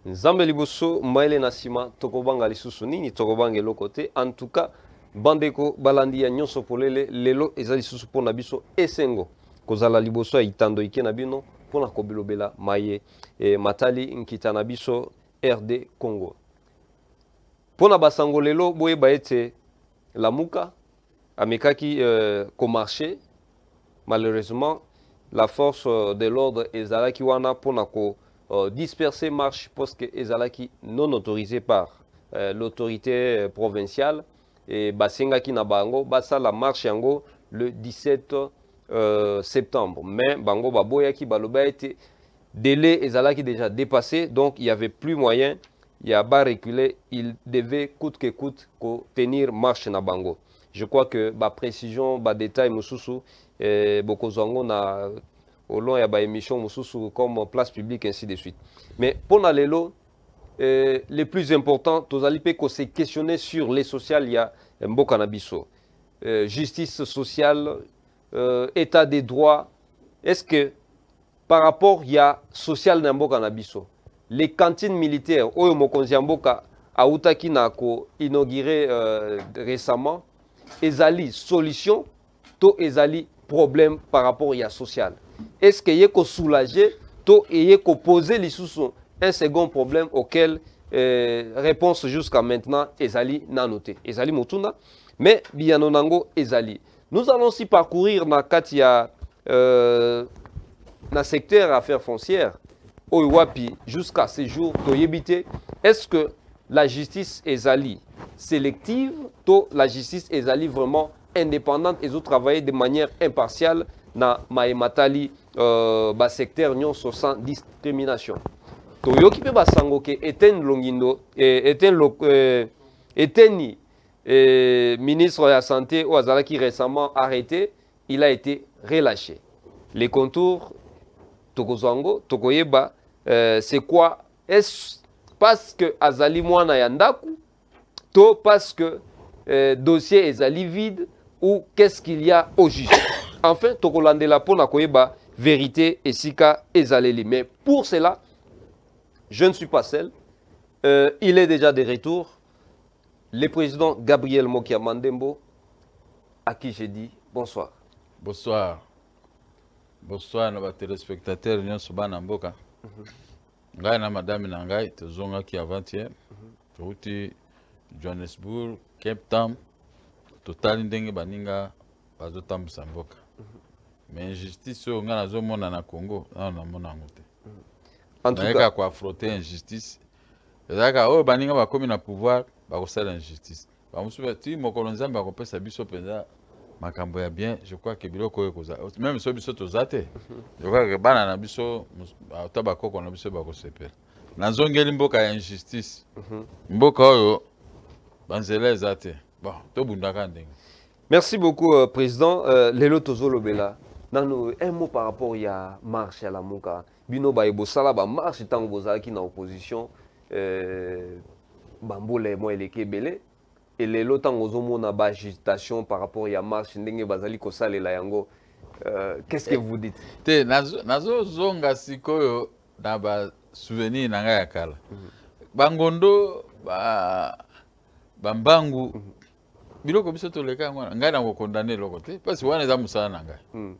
Nzambe liboso maele nasima tokobanga lisusu nini tokobanga eloko te. En tout cas bandeko balandi ya nyonso polele lelo eza lisusu pona biso esengo kozala liboso ya itando ike na bino pona kobilobela maye matali nkita na biso RD Congo. Pona basango lelo boyeba ete Lamuka amekaki komarche. Malheureusement la force de l'ordre ezalaki wana pona ko disperser marche parce que ezalaki non autorisé par l'autorité provinciale et basengaki na bango basa la marche yango le 17 septembre, mais bango baboyaki baloba ete délai ezalaki déjà dépassé, donc il y avait plus moyen, il y a bas reculer, il devait coûte que coûte tenir marche na bango. Je crois que ba précision ba détail mususu bokozango na au long ya ba émission mususu comme place publique ainsi de suite. Mais pour na lelo le plus important tozali pe ko se questionner sur les sociales ya mboka na biso. Justice sociale, état des droits. Est-ce que par rapport ya social na mboka na biso, les cantines militaires oyo mokonzi ya mboka autaki na ko inauguré récemment, ezali solution to ezali problème par rapport ya social? Est-ce que yeko soulager to yeko poser lisusu un second problème auquel réponse jusqu'à maintenant ezali nanoté ezali motuna mais biyano nango ezali. Nous allons aussi parcourir na katia na secteur affaires foncières oiwapi jusqu'à ce jour to yebite. Est-ce que la justice ezali sélective to la justice ezali vraiment indépendante et travailler de manière impartiale na maematali ba secteur nyonso sans discrimination? Toyoki pe basango ke Etienne Longindo Eteni ministre de la santé ou azalaki récemment arrêté, il a été relâché. Les contours tokozango tokoyeba c'est quoi? Est-ce parce que azali mwana ya ndaku to parce que dossier ezali vide ou qu'est-ce qu'il y a au juste? Enfin tokolandela pona koyeba vérité esika ezaleli. Mais pour cela je ne suis pas seul. Il est déjà de retour. Le président Gabriel Mokia Mandembo, à qui j'ai dit bonsoir. Bonsoir. Bonsoir à nos téléspectateurs. Nous sommes en Mboka. Ngai na madame Nangai, tozonga qui avant-hier. Touti Johannesburg, Cape Town, total ndenge baninga bazotambusa Mboka. Mais injustice on a zomona na Congo, on a mona ngote. En tout cas, quoi frotter injustice. C'est-à-dire que baninga ba komi na pouvoir, ba kosala injustice. Ba musuba ti mokolonza ba kopesa biso penza makambo ya bien, je crois que biloko ekoza. Même so biso tozate. Je crois que bana na biso taba koko na biso ba kosepela. Na zongeli mboka ya injustice. Mboka oyo banzela ezate. Bon, to bundaka ndenge. Merci beaucoup président Lelo Tozolo Bela. Nano un mot par rapport à marche à la Lamuka. Bino ba ebosala ba marche tango bozalaki na opposition bambole mo eleke belé et lelo tango zomona ba agitation par rapport à marche ndenge bazali ko salela yango. Qu'est-ce que vous dites? Te nazo zonga sikoyo na ba souvenir nanga ya kala. Bangondo bambangu biloko biso toleka ngwana ngai na ko condamner loko te parce que wana za musala na ngai.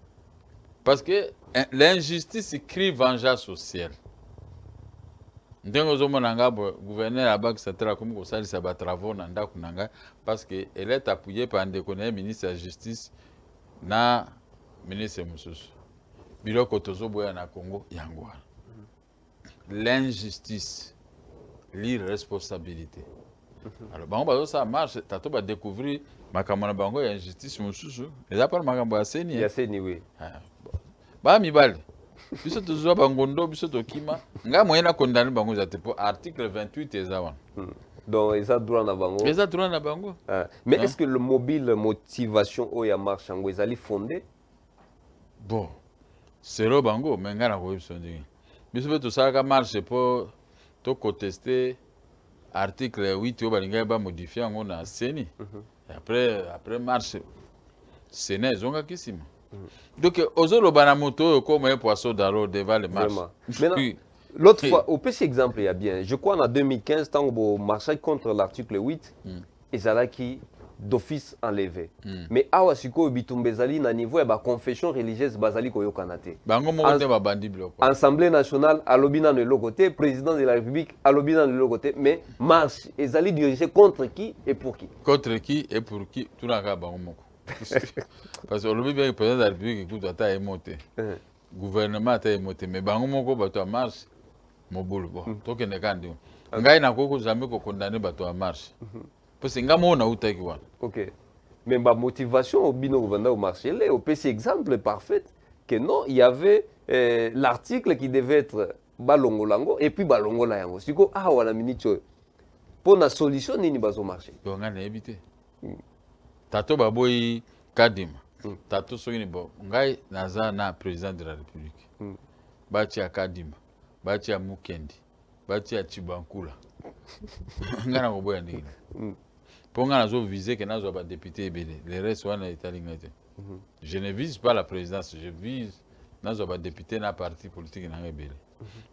Parce que l'injustice crie vengeance sociale. Ndengo zomo nanga gouverneur la banque centrale comme ko salisa ba travaux na ndaku nanga parce que elle est appuyée par un déconné ministre de la justice na ministre mususu. Biloko tozoboya na Congo yango. L'injustice, l'irresponsabilité. Alors bango bazo ça marche tato ba découvrir makamona bango ya injustice mususu. Les appels makambo ya seni. Ya seni oui. Ba mibali. Biso tozwa bangondo biso tokima. Nga moyena condamner bango za te pour article 28 ezawan. Donc eza droit na bango. Eza droit na bango. Mais est-ce que le mobile motivation oya marche ngo ezali fondé? Bon. C'est le bango mais nga na ko biso ndingi. Biso be to saka marche pour to contester article 8 oyo balinga ba modifier ngo na seni. Après marche Sénat zonga kisima. Donc ozolo bana moto comme un poisson dans l'eau devant le marché. Maintenant l'autre fois, au petit exemple, il y a bien. Je crois en 2015, tant qu'on marchait contre l'article 8, et ça là qui d'office enlevé. Mais awa siko bitumbezali na niveau ya confession religieuse bazali koyo kanate. Bango moko te ba bandi bloko. Assemblée nationale alobina de l'autre côté, président de la République alobina de l'autre côté, mais marche ezali dirigé contre qui et pour qui? Contre qui et pour qui? Tout la bango moko. Parce que le bien président de la République écoute ata émoté. Gouvernement ata émoté, mais bango moko bato marche mobulu bo. Toke ne kandi. Ngai na koko jamais ko condamner bato marche. Parce que ngamo na utaki wana. OK. Mais ma motivation au bino au marché, là, au PC exemple parfait que non, il y avait l'article qui devait être balongolango et puis balongola yango. Siko ah wala minicho. Pour la solution ni bazo marché. Donc on a évité. Tato baboy kadima. Tato soki ni bo. Ngai naza na président de la République. Bati ya kadima. Bati ya Mukendi. Bati ya Chibankula. Ngana ko boya ndini. Ponga nazo viser que nazo ba député ebele. Les restes wana italingate. Je ne vise pas la présidence, je vise nazo ba député na parti politique na ebele.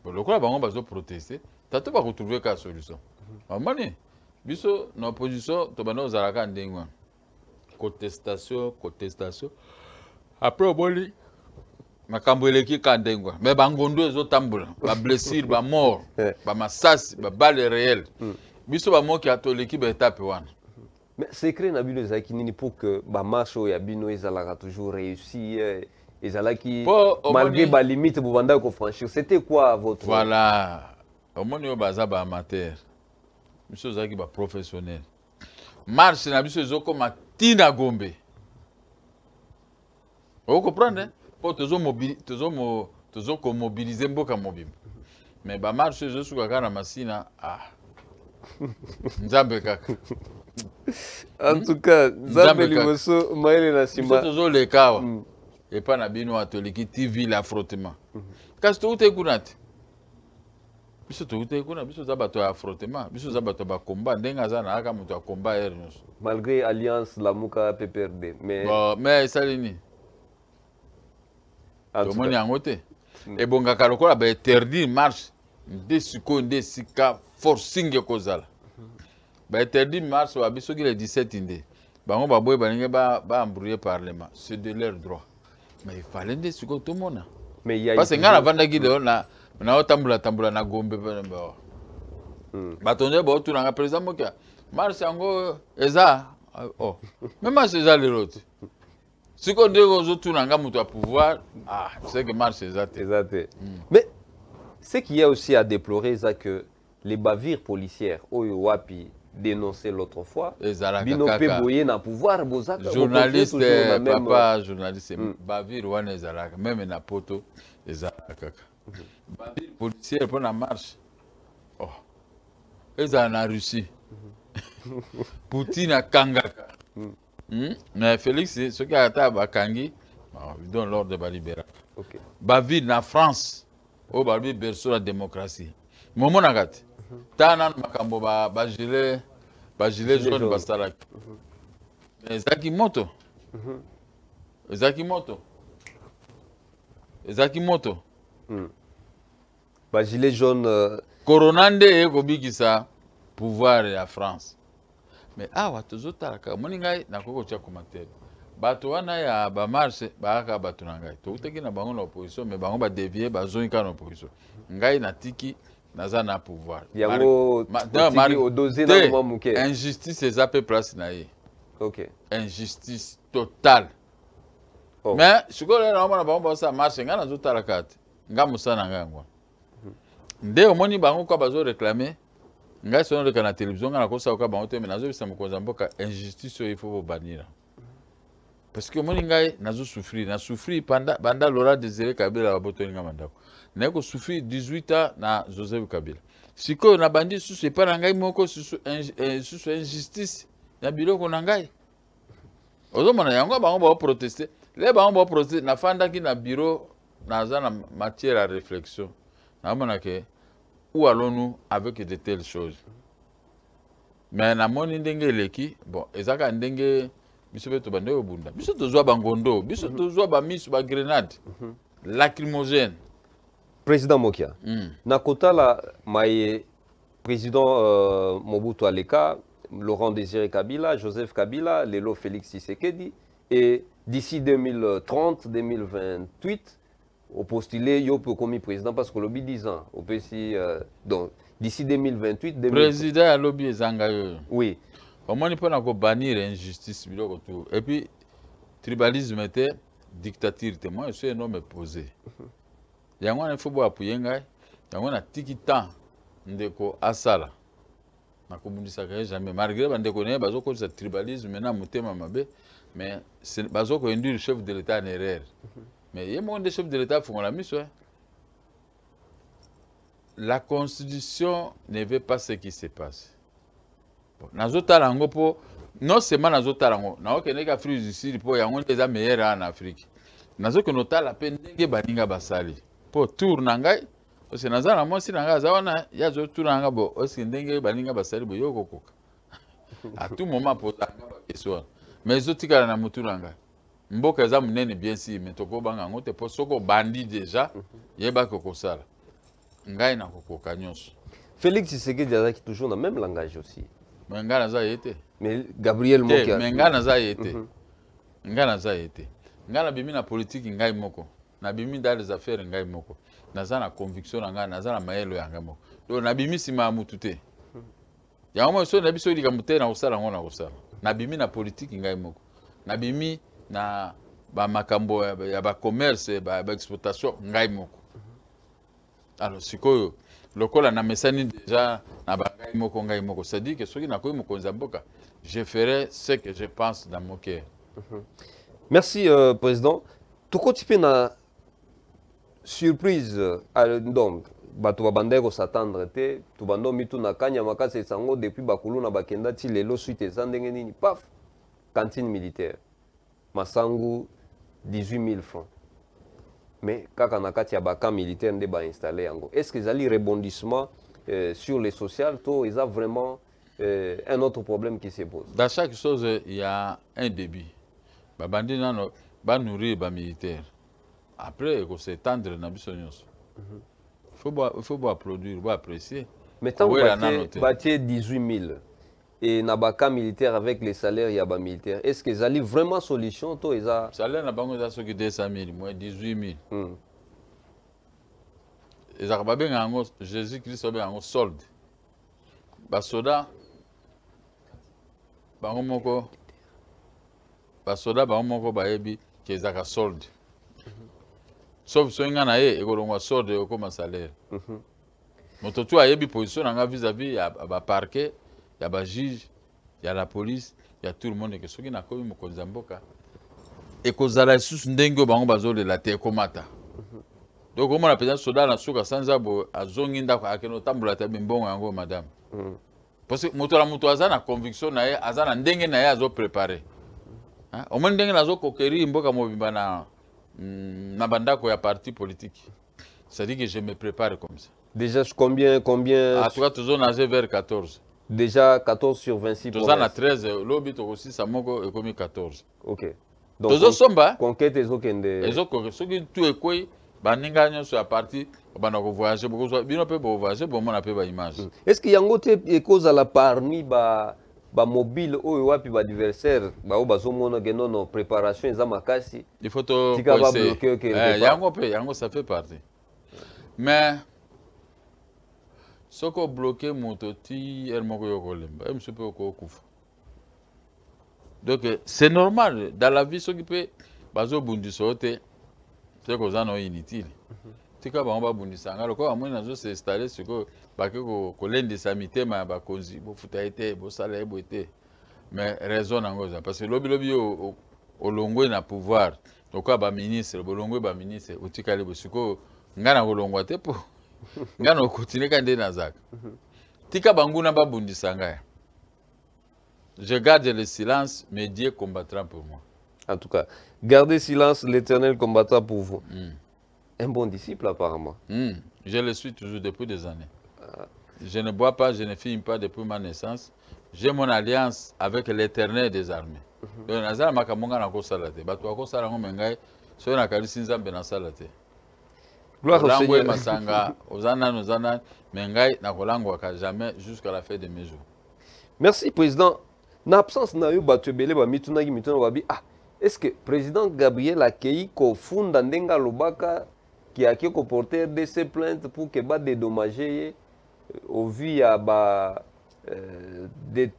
Bon lokola bango bazo protester, tato ba retrouver ka solution. Amani biso na opposition to bana ozalaka ndengwa. Contestation. Après oboli makambo eleki ka ndengwa. Mais bangondo ezotambola, ba blessure, ba mort, ba massas, ba balle réelle. Biso ba moki atoleki ba étape wana. Mais secret na bino ezalaki nini pour que ba marche ya bino ezalaka toujours réussi ezalaki malgré ba limite bovanda ko franchir. C'était quoi votre Voilà. Omoni yo baza ba amateur. Biso ezalaki ba professionnel. Marche na biso ezokoma tina Gombe. Vous comprenez? Pour tozo mobiliser mboka mobimba. Mais ba marche je suis kaka na masina Nzambe kaka. En tout cas, Nzambe liboso maele na sima. Tozo lekawa. Et pas na bino atoliki TV l'affrontement. Kasi to ute kunati. Biso to ute kuna biso za bato ya affrontement, biso za bato ba combat ndenga za na aka muto ya combat ernos. Malgré alliance Lamuka PPRD, mais bon, mais salini. To moni angote. Et bonga kalokola ba interdit marche de siko nde sika forcing kozala. Ba interdit marche wa biso ki le 17 inde. Bango ba boye baninge ba embrouiller parlement, c'est de leur droit. Mais il fallait nde siko to mona. Mais il y a parce que ngana vanda ki de na otambula na Gombe ba. Batonde ba tu na président moka. Marche yango eza même marche eza le route. Si on dit aux autres à pouvoir, c'est que marche exact. Mais ce qu'il y a aussi à déplorer, c'est que les bavures policières, Oyowapi dénoncé l'autre fois, Binope Boye n'a pouvoir, journaliste, papa, journaliste, bavure wana ezalaka, même na poto ezalaka. Bavure policière pour la marche. Ezala na Russie. Poutine a kangaka. Mais Félix, ce qui a été à Bakangi, il donne l'ordre de Balibéra. Baville en France, au Balbi berceau la démocratie. Momo Nagati, Tanan Makambo, Bagile jaune, Bastaraki. Zakimoto. Bagile jaune. Coronande et Kobikisa, pouvoir à France. Mais awa tozotalaka moni ngai nakoko tia commentaire bato wana ya ba marche baaka bato na ngai tokutaki na bango na opposition mais bango ba dévier bazongi ka na opposition ngai natiki naza na pouvoir yango mari odoze na mwa muke injustice eza pe place na ye. OK, injustice totale. Mais sikola na mona bango ba sa marche ngai nazotalaka te nga musana ngai ngwa nde omoni bango kwa bazo réclamer. Ngai sono de la télévision ngana ko sa ka ba hote mais nazo bisa mokonza mboka injustice il faut banira. Parce que moni ngai nazo souffrir pendant Laurent Désiré Kabila ba botoni ngamanda. Na ko souffrir 18 ans na Joseph Kabila. Siko na bandi susu pa na ngai moko susu injustice na biloko na ngai. Ozo mona yango bango ba protester. Les bango ba protester na fanda ki na bureau na za na matière à réflexion. Na mona ke où allons-nous avec de telles choses? Mais na moni ndenge leki, bon, ezaka ndenge biso beto bande obunda. Biso tozwa bangondo, biso tozwa ba misu ba grenade lacrymogène. président Mokia. Na kota la maye président Mobutu Aleka, Laurent Désiré Kabila, Joseph Kabila, Lelo Félix Tshisekedi, et d'ici 2030-2028, au postulé, il peut commis président parce que lobby 10 ans. Au PC, donc d'ici 2028, président à lobby Zangayo. Oui. Comment on peut bannir l'injustice et puis tribalisme était dictature. Moi, je suis un homme posé. Il y a un faut appuyer il y a un tiki temps ndeko asala. Na communisa jamais malgré bandeko ne bazoko ce tribalisme maintenant mutema mabe mais bazoko induire le chef de l'état en erreur. Mais il y a un chef de l'état font la mission. La constitution ne veut pas ce qui se passe. Nazotala ngopo non seulement nazotala ngo na okene ka Afrique du Sud po yango eza meilleur en Afrique. Nazoke notala pe ndenge baninga basali. Po tour na ngai parce que nazana moi si na ngai zawana ya zo tour na ngai bo osi ndenge baninga basali bo yoko koka. À tout moment posa nga ba question. Mais zotikala na mutu na ngai. Mboka za munene bien si mais toko banga ngote po soko bandi déjà yeba ko sala. Ngai na kokoka nyonso. Félix Tshisekedi a toujours le même langage aussi. Mais ngana za yete. Mais Gabriel Mokia. Mais ngana za yete. Ngana za yete. Ngana bimi na politique ngai moko. Na bimi dans les affaires ngai moko. Naza na conviction na ngana, naza na mayelo ya ngai moko. Donc na bimi sima mutu te. Ya mo so na biso lika mutena na osala ngona osala. Na bimi na politique ngai moko. Na bimi na ba makambo ya ba commerce ba exploitation ngai moko. Alors sikoyo lokola na mesani déjà na bangai moko ngai moko, c'est-à-dire que soki na koyi mokonza mboka, je ferai ce que je pense dans mon cœur. Merci président. Toko tipe na surprise donc bato babandeko s'attendre te to bando mitu na kanya makase sango depuis bakulu na bakenda ti lelo suite ezandenge nini paf cantine militaire masangu 18 000 francs. Mais quand on a un camp militaire installé, est-ce qu'ils ont un rebondissement sur les sociales? Ils ont vraiment un autre problème qui se pose. Dans chaque chose, il y a un début. Les bandits vont nourrir les militaires. Après, il faut s'étendre dans les choses. Il faut produire, il faut apprécier. Mais tant que bâtir 18 000 et na baka militaire avec les salaires il y a bas militaire, est-ce qu'ils ont vraiment solution? Le salaire n'a pas de 200 000, moins 18 000. Et ça va bien Jésus-Christ a un solde. Basoda, bangomoko, basoda, bangomoko baebi qu'ils ont un solde. Sauf si on a un solde comme un salaire. Mais tu as une position vis-à-vis, il y a un parquet. Il y a des juges, il y a la police, il y a tout le monde qui est là. Et que les sous ndengo bango bazole la terre komata. Donc comment la présidente soda na suka sanza bo azonginda ko akeno tambula ta bimbongo yango madame. Parce que moto la moto azana conviction na ye azana ndenge na ye azo préparer. Hein? Au moins ndenge nazo kokeri mboka mobimba na bandako ya parti politique. Ça dit que je me prépare comme ça. Déjà combien à tout cas toujours nager vers 14. Déjà 14 sur 26 provinces. Tous en a 13, l'obit aussi, ça m'a commis 14. Ok. Donc, conquête et aucune ceux qui tout est quoi, baninga sur la partie, on voyager beaucoup, bien peut voyager, bon, on a peu d'image. Est-ce qu'il y a un autre cause à la parmi ba mobile ou wapi ba adversaire, ba ou bazo mono genono préparation za makasi. Il faut to bloquer OK. Yango ça fait partie. Mais ce qui bloqué mototi ermoko yokolemba monsieur peut okufa. Donc c'est normal dans la vie ce qui peut bazo bundisote c'est que ça non inutile. Tika ba on bundisa ngalo ko amoni nazo se installer ce que ba ko kolende samité ma ba konzi bo futa été bo sala ebo été. Mais raison nangoza parce que lobi au longwe na pouvoir. Donc ba ministre bo longwe ba ministre utika le bosiko ngana ko longwa te po. Ngano continue kande nazaka. Tika banguna babundisa ngaya. Je garde le silence, mais Dieu combattra pour moi. En tout cas, gardez silence, l'Éternel combattra pour vous. Un bon disciple apparemment. Je le suis toujours depuis des années. Je ne bois pas, je ne fume pas depuis ma naissance. J'ai mon alliance avec l'Éternel des armées. Donc nazala makamonga na ko salate. Bato ko sala ngo mengai, so na kalisi nzambe na salate. Gloire au Seigneur. Masanga, Ozana, Mengai, Nakolangwaka jamais jusqu'à la fin de mes jours. Merci, Président. En absence na yo batubele ba mitunagi mituna wabi est-ce que président Gabriel Akei ko funda ndenga lobaka qui a ko porter de ces plaintes pour que ba dédommager au vu ya ba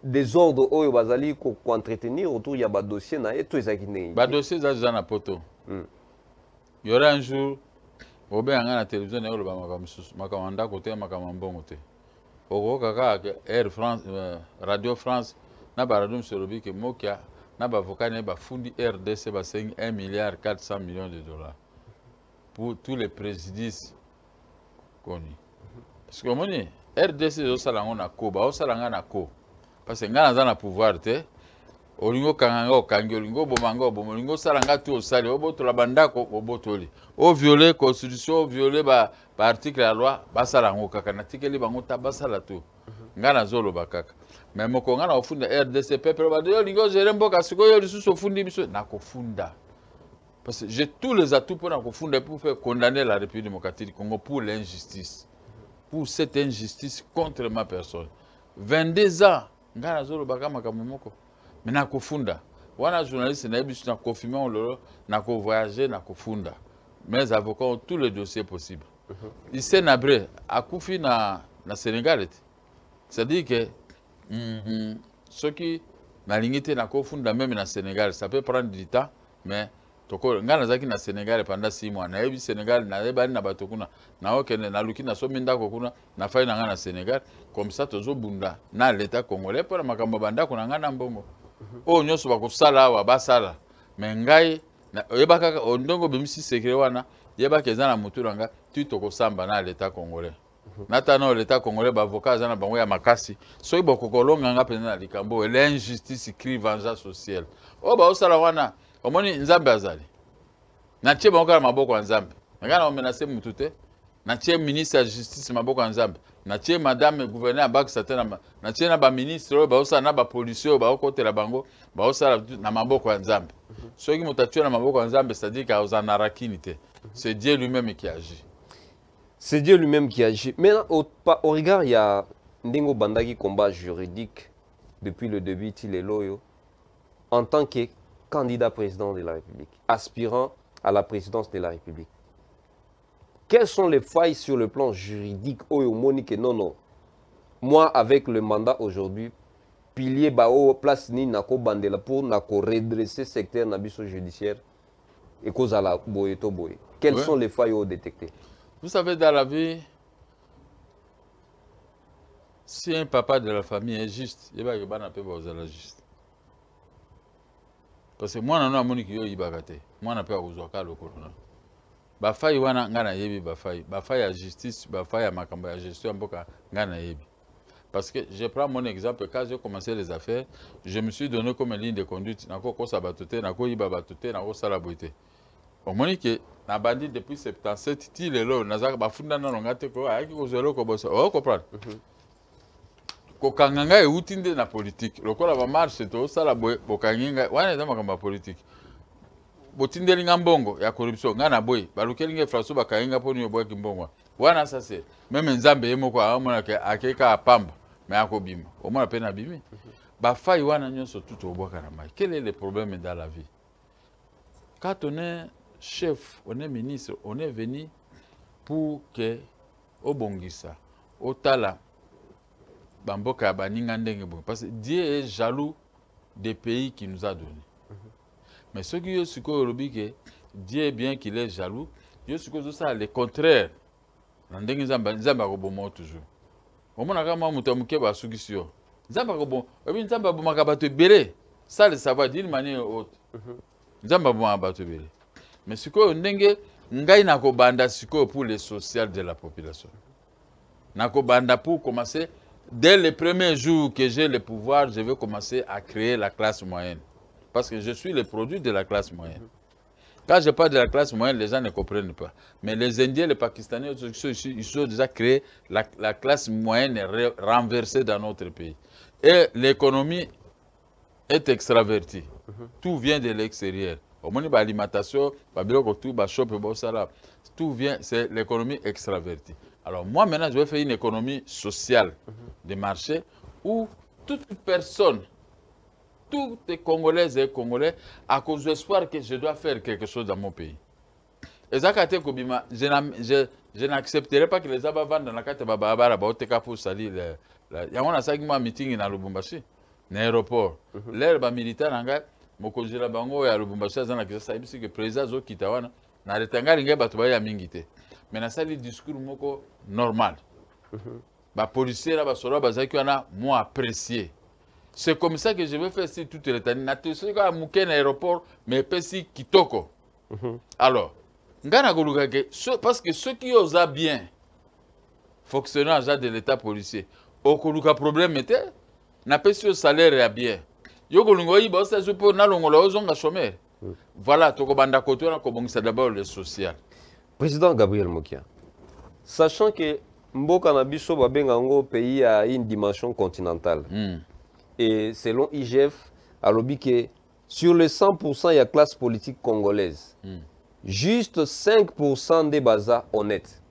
des ordres oyo bazali ko entretenir autour ya ba dossier na eto ezakine. Ba dossier za na poto. Il y aura un jour au bien à la télévision na yolo ba makamanda côté makamambongo te. Oko kaka Air France Radio France na ba radio msolobi ke mokia na ba avocat ne ba fundi RDC ba 1 milliard 400 millions de dollars pour tous les présidents connus. Parce que moni RDC zo salanga na ko ba o salanga na ko parce que ngana za na pouvoir te olingo kanganga okangi olingo bomanga olingo salanga tu osali obotola bandako obotoli o violer constitution violer ba article la loi basalango kaka na tikeli bango ta basala tu ngana zolo bakaka mais moko ngana ofunda RDC peuple ba de olingo gérer mboka sikoyo lisusu ofundi biso na kofunda parce que j'ai tous les atouts pour na kofunda pour faire condamner la République démocratique du Congo pour l'injustice, pour cette injustice contre ma personne. 22 ans ngana zolo bakama kamomoko mais na kofunda wana journaliste na biso na confirmer on lolo na ko voyager na kofunda. Mes avocats ont tous les dossiers possibles. Ici nabré akufi na Sénégal. C'est-à-dire que ceux qui na lingité na kofunda même na Sénégal, ça peut prendre du temps mais toko ngana zaki na Sénégal pendant 6 mois. Na yebi Sénégal na yeba na batokuna na okene na luki na sominda kokuna na fai na ngana Sénégal comme ça tozo bunda na l'état congolais pour makambo banda kuna ngana mbongo. O nyoso bakosala wa basala. Mais ngai yeba kaka ondongo bimisi secret wana yeba kezana muturanga tu tokosamba na l'état congolais. Natano l'état congolais ba avocat zana bango ya makasi so ibo kokolonga nga pena na likambo l'injustice crie vengeance sociale. O ba osala wana omoni nzambe azali. Na tie bango kala maboko ya nzambe. Ngana omenase mutu te. Na tie ministre ya justice maboko ya nzambe. Na tie madame gouverneur ya bak satana na tie na ba ministre ba osala na ba policier ba okotela bango ba osala na maboko ya nzambe. Soki mutatue na maboko ya nzambe c'est-à-dire ka ozana rakini te. C'est Dieu lui-même qui agit. C'est Dieu lui-même qui agit. Maintenant, au regard, il y a Ndingo Bandagi combat juridique depuis le début, il est loyal, en tant que candidat président de la République, aspirant à la présidence de la République. Quelles sont les failles sur le plan juridique? Oyo Monique, non. Moi, avec le mandat aujourd'hui, pilier bao place ni nako bandela pour nako redresser le secteur nabiso judiciaire et cause à la boyeto boye. Quelles sont les failles au détecter? Vous savez, dans la vie, si un papa de la famille est juste, il va y avoir un peu de juste. Parce que moi, je ne sais pas si moi, je ne sais pas si je faille wana ngana yebi bafaille à justice, bafaille à makamba à gestion mboka ngana yebi. Parce que je prends mon exemple, quand j'ai commencé les affaires, je me suis donné comme une ligne de conduite, nako kosa batote, nako yiba batote, nako sala boite. Au moins que na bandi depuis 77 ti lelo nazaka bafunda na ngate ko ayaki ko zelo ko bosa o comprendre. Ko kanganga e utinde na politique. Lokola ba marche to sala bokanginga wana eza makamba politique. Botindeli ngambongo ya corruption ngana boy balukeli nge François bakainga poni yo boy kimbongo. Wana sasa même nzambe yemo ko amona ke akeka apamba mais akobima. Au moins pena bimi. Ba fai wana nyonso tout oboka na mai. Quel est le problème dans la vie? Quand on est chef, on est ministre, on est venu pour que Obongisa, Otala, Bamboka, Baninga ndenge bon. Parce que Dieu est jaloux des pays qu'il nous a donnés. Mais ce qui est ce que Dieu est bien qu'il est jaloux, Dieu ce que ça le contraire. Ndenge Zamba Robomo toujours. Au moins quand moi mutamuke ba suggestion. Zamba Robomo, obi Zamba bomaka bato belé. Ça le savoir d'une manière haute. Zamba bomaka bato belé. Mais ce que ndenge ngai nako banda siko pour le social de la population. Nako banda pour commencer dès le premier jour que j'ai le pouvoir, je vais commencer à créer la classe moyenne parce que je suis le produit de la classe moyenne. Quand je parle de la classe moyenne, les gens ne comprennent pas. Mais les Indiens, les Pakistanais, ils ont déjà créé la classe moyenne renversée dans notre pays. Et l'économie est extravertie. Tout vient de l'extérieur. Au moins, l'alimentation, tout vient, c'est l'économie extravertie. Alors moi, maintenant, je vais faire une économie sociale de marché où toute personne, tous les Congolaises et Congolais, à cause de l'espoir que je dois faire quelque chose dans mon pays. Et ça, je n'accepterai pas que les Abba vendent dans la carte Babara, pour salir. Il y a un meeting dans Lubumbashi, dans l'aéroport. L'herbe militaire, mokonzi la bango ya Lubumbashi azana kisa saibisi que président zo kitawana na retanga ringa bato ba ya mingite mais na sali discours moko normal ba policier là ba solo bazaki wana moi apprécié. C'est comme ça que je vais faire si toute l'état na te ce ka muke na aéroport mais pesi kitoko. Alors ngana goluka que parce que ceux qui osent bien fonctionnaires de l'état policier okoluka problème était na pesi au salaire ya bien. Voilà, d'abord le social. Président Gabriel Mokia, sachant que Mboka Nabiso Babengango pays a une dimension continentale, et selon IGF, à que sur les 100%, il y a classe politique congolaise. Juste 5% des bazars honnêtes.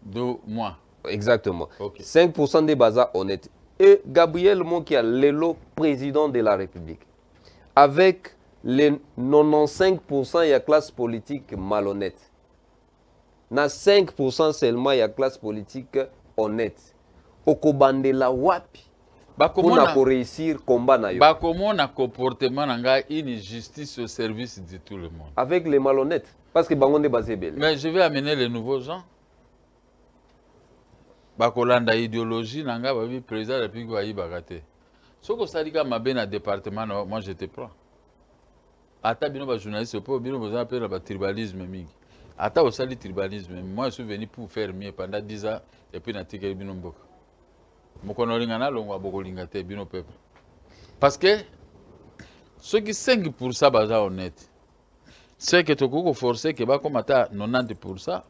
De moi. Exactement. Okay. 5% des bazars honnêtes. Et Gabriel Mokia, l'élo président de la République, avec les 95%, il y a classe politique malhonnête. Na 5% seulement, il y a classe politique honnête. Okobandela wapi pour réussir le combat. Comment on a comportement une justice au service de tout le monde. Avec les malhonnêtes. Parce que Bangonde basé belle. Mais je vais amener les nouveaux gens. Bakolanda idéologie nanga babi président de la République va y bagate. Ce que ça dit quand ma ben à département moi je te prends. Ata bino ba journaliste pour bino vous appelez le tribalisme mingi. Ata au sali tribalisme moi je suis venu pour faire mieux pendant 10 ans et puis na tikeli bino mboka. Mokono lingana longwa bokolinga te bino peuple. Parce que ceux qui 5% baza honnête. C'est que tu peux forcer que ba comme ata 90%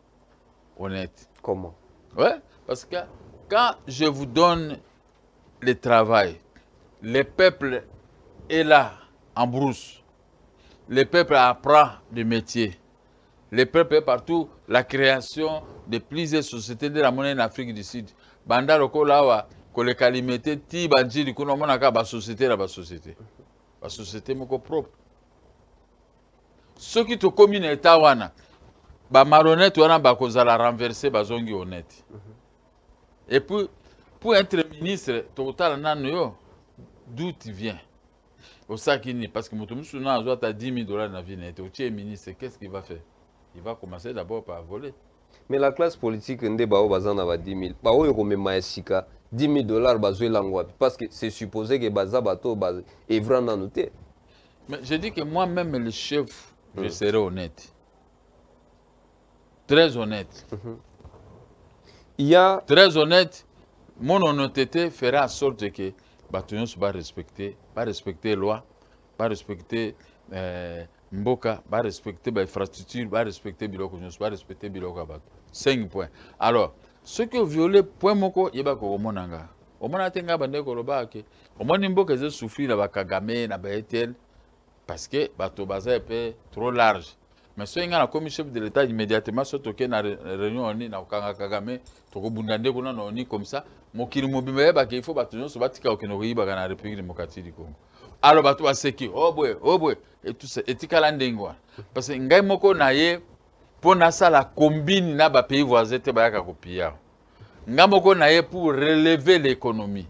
honnête. Comment? Ouais. Parce que quand je vous donne le travail, le peuple est là en brousse. Le peuple apprend le métier. Le peuple est partout. La création de plusieurs sociétés de la monnaie en Afrique du Sud. Banda loko lawa ko le kalimete ti banjiri kuno mona ka ba société la ba société. Ba société moko propre. Ceux qui te commune état wana ba malhonnête wana ba kozala renverser ba zongi honnête. Et puis, pour être ministre, total d'où tu viens? Au Sakini, parce que Moutoumoussou a 10 000 $ dans la vie. Tu es ministre, qu'est-ce qu'il va faire? Il va commencer d'abord par voler. Mais la classe politique, il y a 10 000 $. 10 000 $, parce que c'est supposé que Baza Bato est vraiment noté. Mais je dis que moi-même, le chef, je serai honnête. Très honnête. Il y a... Très honnête, mon honnêteté fera en sorte que Batouyon va respecter les lois, va respecter Mboka, va respecter l'infrastructure, va respecter Biloko, va respecter Biloko. 5 points. Alors, ceux qui ont violé point moko, il y a au monanga. Au monatenga bande koloba ke. Au monimboka ze souffrir na Kagame na Baetel parce que bato baza est trop large. Mais si on a comme chef de l'État immédiatement, surtout qu'il y a une réunion on est na Kagame, toko bundande kuna na oni comme ça, mokili mobimbe ba qu'il faut bato so batika okenoyi ba na République démocratique du Congo. Alors bato ba seki, oh boy, et tout ça, etikala ndengwa. Parce que ngai moko na ye pour na la combine na ba pays voisins te ba yaka kopia. Ngai moko na ye pour relever l'économie.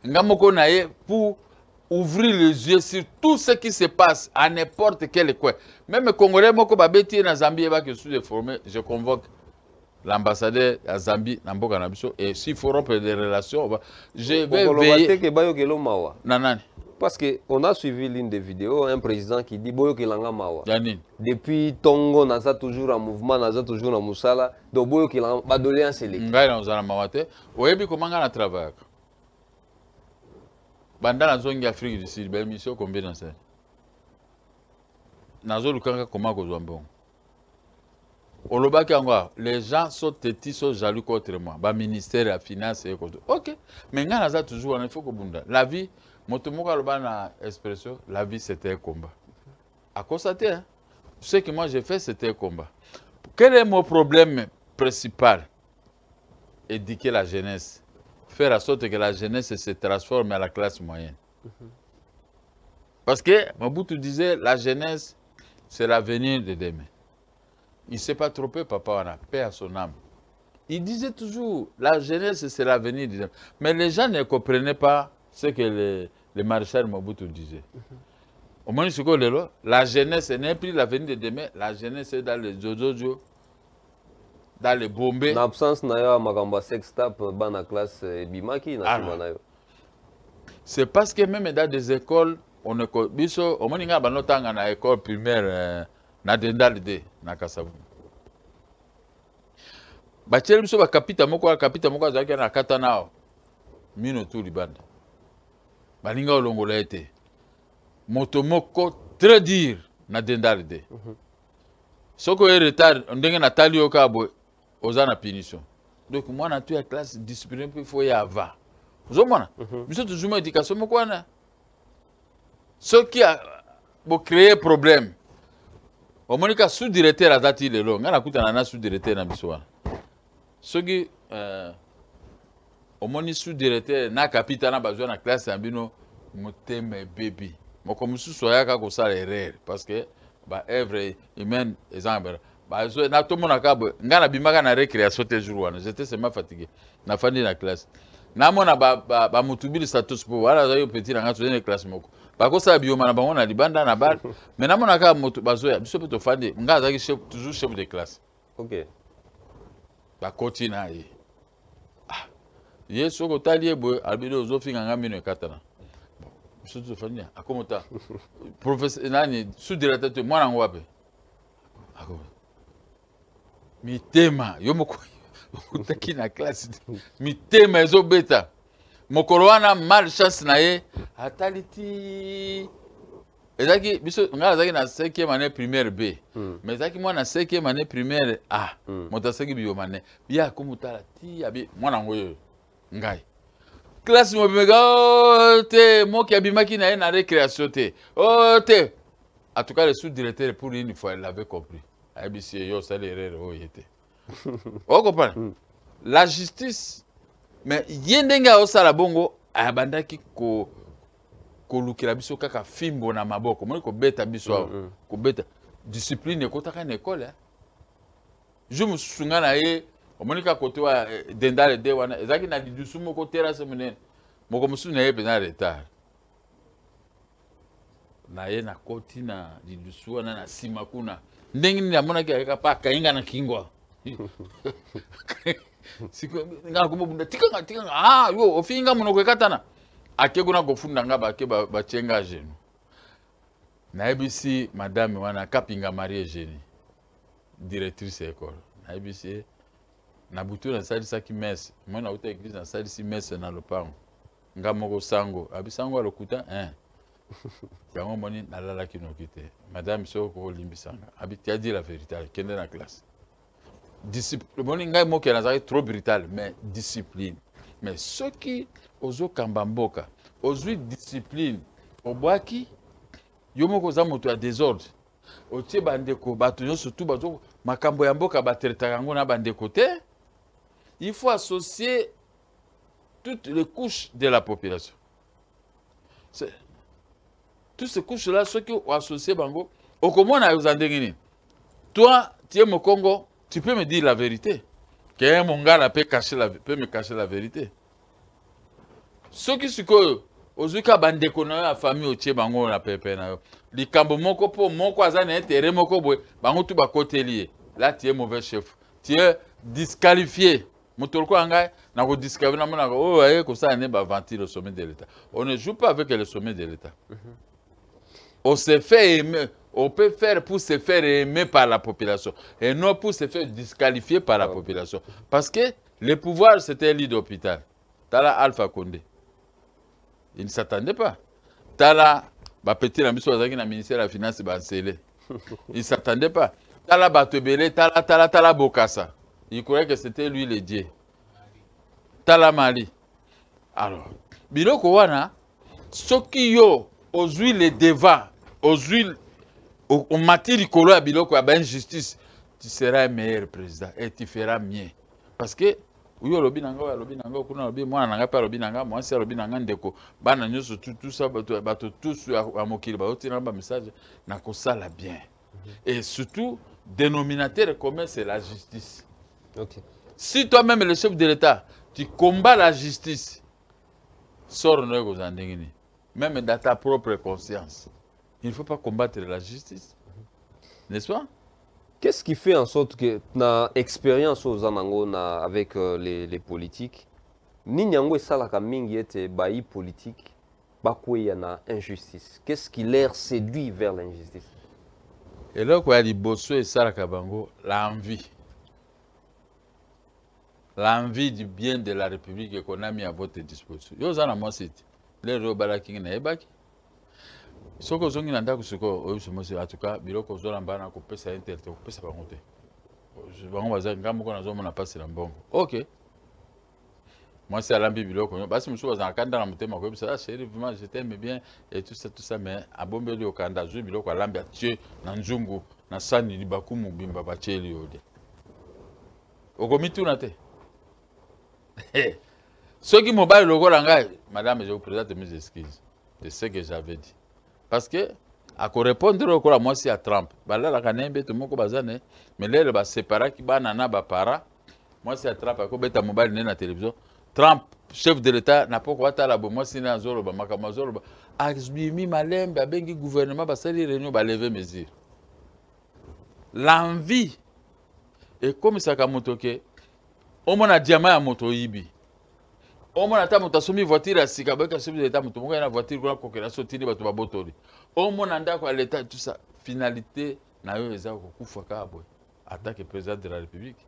Ngai moko na ye pour ouvrir les yeux sur tout ce qui se passe à n'importe quel coin. Même les Congolais, na Zambie, je convoque l'ambassadeur à Zambie, et s'il faut rompre des relations, je vais veiller. Parce qu'on a suivi l'une des vidéos, un président qui dit Boyo Kilanga Mawa. Depuis Tongo, Naza toujours en mouvement, Naza toujours en Moussala, donc Boyo Kilanga Badolé en Sélé. Vous comment on travaille? Pendant la zone d'Afrique du Sud, belle mission combien dans ça? Nazo Lukanga comment qu'on bon. Les gens sont têtus, sont jaloux contre moi. Le ministère de la Finance et contre. Ok, mais on toujours il faut que la vie, motomoka na expression, la vie c'était un combat. à constater. Hein. Ce que moi j'ai fait, c'était un combat. Quel est mon problème principal? Éduquer la jeunesse. Faire en sorte que la jeunesse se transforme à la classe moyenne. Parce que Mobutu disait, la jeunesse, c'est l'avenir de demain. Il ne s'est pas trompé, papa, on a paix à son âme. Il disait toujours, la jeunesse, c'est l'avenir de demain. Mais les gens ne comprenaient pas ce que le maréchal Mobutu disait. Au moins, la jeunesse n'est plus l'avenir de demain, la jeunesse est dans les Jojojo, dans les Bombay. En absence, na magamba sextap dans la classe Bimaki, c'est parce que même dans des écoles, on est biso, au moins il y a une école primaire na Dendalide, na Kasavu. Bachel biso ba kapita moko zaki na katanao. Mino tout libanda. Balinga olongola ete. Moto moko très dur na Dendalide. Soko e retard, ndenge na tali okabo ozana punition. Donc moi na tu ya classe discipline puis faut y avoir. Vous comprenez? Biso tuzuma éducation moko wana. Ce qui a créé problème. Au moins, il sous-directeur à date il est long. Il y a un sous-directeur dans Bissoa. Ce qui au moins sous-directeur na capitaine na besoin na classe ambino moteme baby. Moi comme soya ka ko ça erreur parce que ba œuvre humaine exemple ba zo na to mona ka ngana bimaka na récréation te jour wana. J'étais seulement fatigué. Na fandi na classe. Na mona ba mutubili status pour voilà yo petit na ngato na classe moko. Bako ça bioma na bango na libanda na bar. Mais na mona ka moto bazoya biso pe to fandi ngaza ki chef toujours chef de classe. OK. Ba kotina yi. Ah. Yeso ko tali ebo albido ozofinga ngamino ekatana. Bon, biso to fandi akomota. Professeur nani sous-directeur mwana ngwape. Ako. Mitema yo moko utaki na classe. Mitema ezo beta. Mokolo wana malchance na ye ataliti ezaki biso ngala zaki na 5e année primaire B mais zaki mwana 5e année primaire A motasaki biomane bia kumutala ti abi mwana ngoyo ngai classe mo bimega te moki abimaki na ye na récréation te te en tout cas le sous-directeur pour une fois il l'avait compris ABC yo ça l'erreur oh était on comprend la justice. Mais yendenga osala bongo abandaki ko lukela biso kaka fimbo na maboko moni ko beta biso ko beta discipline ko taka na école je me sunga na ye omoni ka kote wa dendale de wana ezaki na lidusu moko terrasse munene moko musu na ye pena retard na ye na koti na lidusu wana na sima kuna ndenge ni amona ki ka pa kainga na kingwa siko nga ko bunda tikanga yo ofinga muno kwekatana akeguna kofunda nga ba chenga jenu na ABC madame wana kapinga Marie Génie directrice école na ABC na butu na salisa ki messe mona uta église na salisi messe na lopango nga moko sango abisango alokuta yango moni nalala kinokite madame soko limbisanga abiti a dit la vérité kende na classe. Discipline, trop brutal, mais discipline. Mais ceux qui osent kambamboka, osent discipline, au boaki, yomo koza moto a désordre. Otie bandeko, batonyo surtout bato makambo ya mboka bateretakango na bandeko te. Il faut associer toutes les couches de la population. Toutes ces couches-là, ceux qui ont associé bango, au comment on a usé. Toi, tu es mon Congo. Tu peux me dire la vérité. Que mon gars peut me cacher la vérité. Ceux qui sont aux cas bandeko na famille au bango na pepe na yo. Likambo moko po moko azana intérêt moko boy bango tu ba côté lié. Là tu es mauvais chef. Tu es disqualifié. Motolko anga na ko disqualifier na mona oh aye ko ça ne ba vantir au sommet de l'État. On ne joue pas avec le sommet de l'État. On se fait aimer. On peut faire pour se faire aimer par la population et non pour se faire disqualifier par la population. Parce que le pouvoir, c'était un lit d'hôpital. Tala Alpha Condé. Il ne s'attendait pas. Tala, petit ami sur le ministère de la Finance, il ne s'attendait pas. Tala Batebele, Tala Bokassa. Il croyait que c'était lui le Dieu. Tala Mali. Alors, Biloko Wana, ceux qui ont aux huiles devant, aux huiles au mati likolo ya biloko ya injustice, tu seras un meilleur président et tu feras mieux. Parce que oui, olobi nanga, olobi nanga, kuna olobi mwana nanga pa olobi nanga, moi c'est olobi nanga ndeko, bana nyonso tout ça bato tous à mokili ba otina ba message na kosala bien. Et surtout dénominateur commun c'est la justice. OK. Si toi-même le chef de l'État, tu combats la justice, sors même dans ta propre conscience. Il ne faut pas combattre la justice. N'est-ce pas? Qu'est-ce qui fait en sorte que na expérience aux Anango avec les politiques, ni nyango esalaka mingi ete bayi politique bakweya na injustice? Qu'est-ce qui leur séduit vers l'injustice? Et là quoi liboso esalaka bango l'envie. L'envie du bien de la République qu'on a mis à votre disposition. Yo zana moi c'est les robala king na ebaki. Soko zongi na ndako soko oyo somosi en tout cas biloko zola mbana ko pesa internet ko pesa bango te. Je bango baza ngambo ko na zo mona passe na mbongo. OK. Moi c'est alambi biloko yo basi musu baza kanda na mutema ko bisa chérie vraiment je t'aime bien et tout ça mais abombeli okanda zo biloko alambi atie na nzungu na sani libakumu bimba bacheli yode. Okomituna te. Ceux qui m'ont parlé logo langai, madame, je vous présente mes excuses de ce que j'avais dit. Parce que, à répondre au moi, c'est à Trump. Là, la canembe, tout le monde bazane, mais là, il séparer qui banana para. Moi, c'est à Trump. À quoi mobile dans la télévision. Trump, chef de l'État, n'a pas quoi t'as moi, c'est dans Zoroba, Makamazoroba. Axbimi malembe, bengi gouvernement, bah, ça les réunions, bah, lever mesures. L'envie, et comme ça, comme motoke, au moins, a diamant à moto ibi. Au moins, ata moto asumi voiture à sika, beka chef de l'État, moto moko na voiture kuna kokela sotini bato babotori. Au moins, ndako à l'État, tout ça, finalité, na yo eza kokufa kabwe. Attaque président de la République.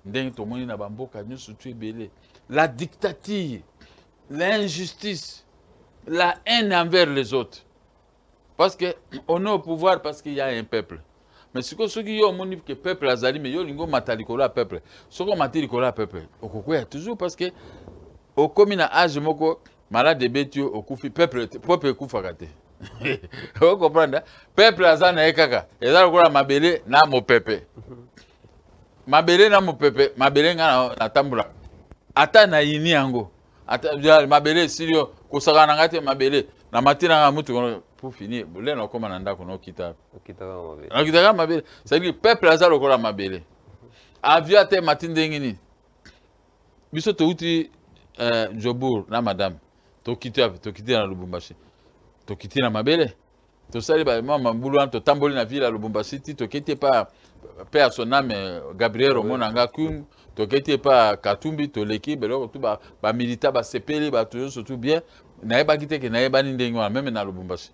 Ndenge tomoni na bamboka nyonso tu ebele. La dictature, l'injustice, la haine envers les autres. Parce que on est au pouvoir parce qu'il y a un peuple. Mais ce qui est au monde que le peuple a zali, mais il y a un peuple. Ce qu'on m'a dit, le peuple. Au toujours parce que au commune âge, moko malade de bêtio, au koufi, peuple koufa kate. Vous comprenez? Peuple a zana ekaka. Et là, on a mabele na mo pepe. Mabele na mo pepe, mabele na tambula. Ata na yini yango. Ata mabele sirio, kosaka na ngate mabele. Na matina na mutu pour finir, les gens comme on a kita. Kita mabele. C'est-à-dire peuple azar lokola mabele. Avia te matin dengini. Biso to uti Jobour na madame. To kiti na Lubumbashi. To kiti na mabele. To sali ba mama mbulu to tamboli na ville à Lubumbashi to kiti pas père son âme Gabriel Romonanga kum. To kiti pas Katumbi to l'équipe beloko tout ba milita ba sepeli ba tout surtout bien. Na eba kite ke na eba ndengwa même na Lubumbashi.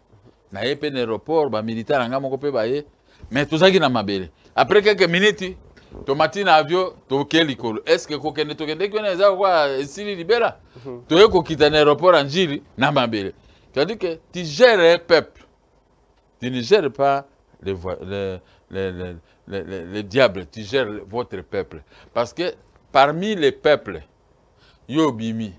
Na yepe aéroport ba militaire anga moko pe ba ye mais tout ça qui na mabele après quelques minutes to matina avion to kelikolo est-ce que kokende to kende kona za kwa sili libera to yeko kita na aéroport anjiri na mabele c'est-à-dire que tu gères un peuple, tu ne gères pas les diables, tu gères votre peuple parce que parmi les peuples yo bimi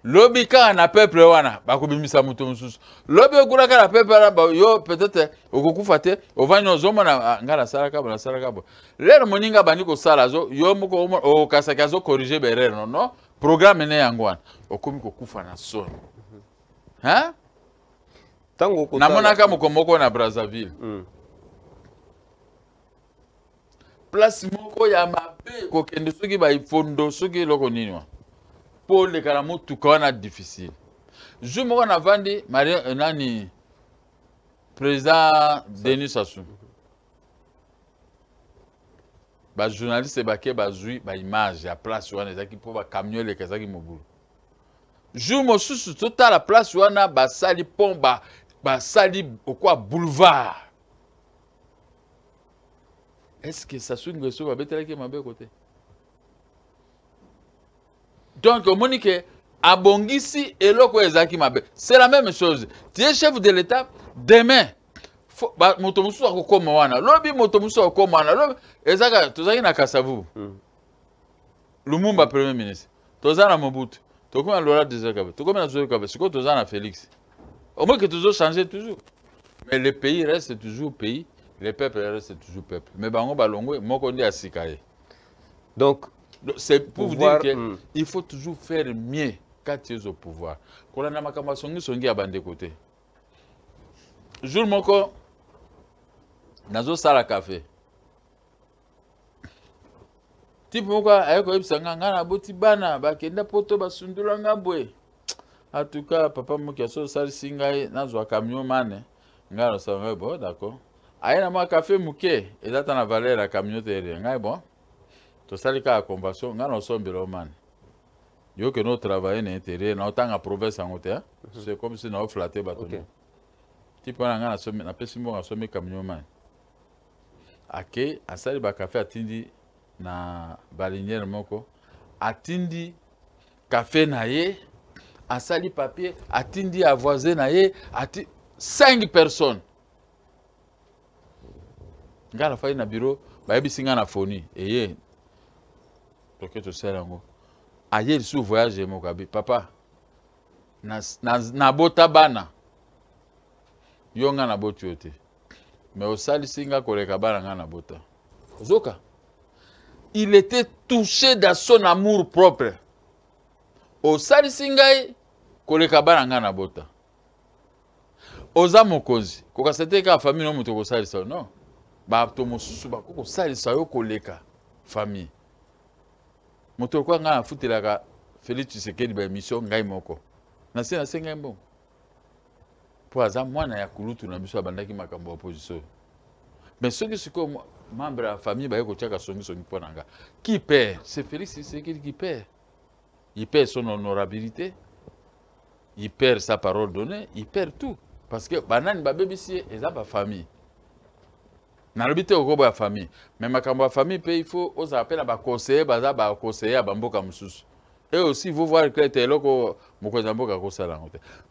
lobi ka na peuple wana bakobimisa muto mususu lobi okulaka na peuple wana yo peut-être okokufa te ovanya ozomona ngala salaka bona salaka bo lero moninga bandi ko sala zo yo moko okasaka zo corriger berero non programme ne yango wana okomi kokufa na soni hein tango ko namonaka mokomoko na Brazzaville place moko ya mabe kokende soki ba ifondo soki loko nini wa pour les caramo tout qu'on a difficile. Je me rends avant de Marie Nani président Denis Sassou. Ba journaliste baké bazui ba image à place wana ezaki pour ba camion les kazaki mobulu. Je me sous total la place wana ba sali pont ba sali au quoi boulevard. Est-ce que Sassou Nguesso va betela ki mabe côté? Donc, on dit que Abongisi et Loko Ezaki Mabe, c'est la même chose. Tu es chef de l'État, demain, Motomusu a Kokomana, Lobi Motomusu a Kokomana, Ezaka, Tozaki na Kasavu, Lumumba Premier ministre, Tozana Mobutu, Tokoma Laura Désiré Kabila, Tokoma Zoé Kabila, c'est quoi Tozana Félix? Au moins que toujours changer toujours. Mais le pays reste toujours pays, le peuple reste toujours peuple. Mais bango balongo, moko ndi asikaye. Donc, c'est pour pouvoir, vous dire qu'il faut toujours faire mieux quand tu es au pouvoir. Quand on a ma songi à bande côté. Jour moko, nazo sala café. Type moko ayeko ebisanga ngana boti bana bakenda poto basundula ngabwe. En tout cas, papa moki aso sali singai nazo camion mane. Ngana sanga bon d'accord. Ayena ma café muke, ezata na valeur la camion tere. Ngai bon. To sali ka convention ngana sombelo man. Yo que nous travaillons dans l'intérieur, dans autant en province en côté, c'est comme si nous flatté bateau. Type on a ngana sombe na pesi mbonga sombe camion man. Ake asali ba café atindi na balinière moko atindi café na ye asali papier atindi à voisin na ye ati 5 personnes ngala fa na bureau ba yebisinga na phone eye toke to selango aye sous voyage moko abi papa na bota bana yonga na botu yote mais osali singa koleka bana nga na bota zoka. Il était touché dans son amour propre. Au salisingai, koleka baranga na bota. Oza mokonzi, koka sete ka famille no muto ko salisa non. Ba to mosusu ba ko salisa yo koleka famille. Moto ko nga futela ka Félix Tshisekedi ba mission ngai moko. Na se na senga mbon. Po aza mwana ya kulutu na biso abandaki makambo opposition. Mais ceux qui sont membres de la famille, qui perd? C'est Félix Tshisekedi qui perd. Il perd son honorabilité, il perd sa parole donnée, il perd tout. Parce que banane baby ici, ils ont pas famille. Dans le but au la famille. Mais ma famille, il faut aux appels à conseiller, à conseiller à Bamboka Moussous. Et aussi, vous voyez que c'est là que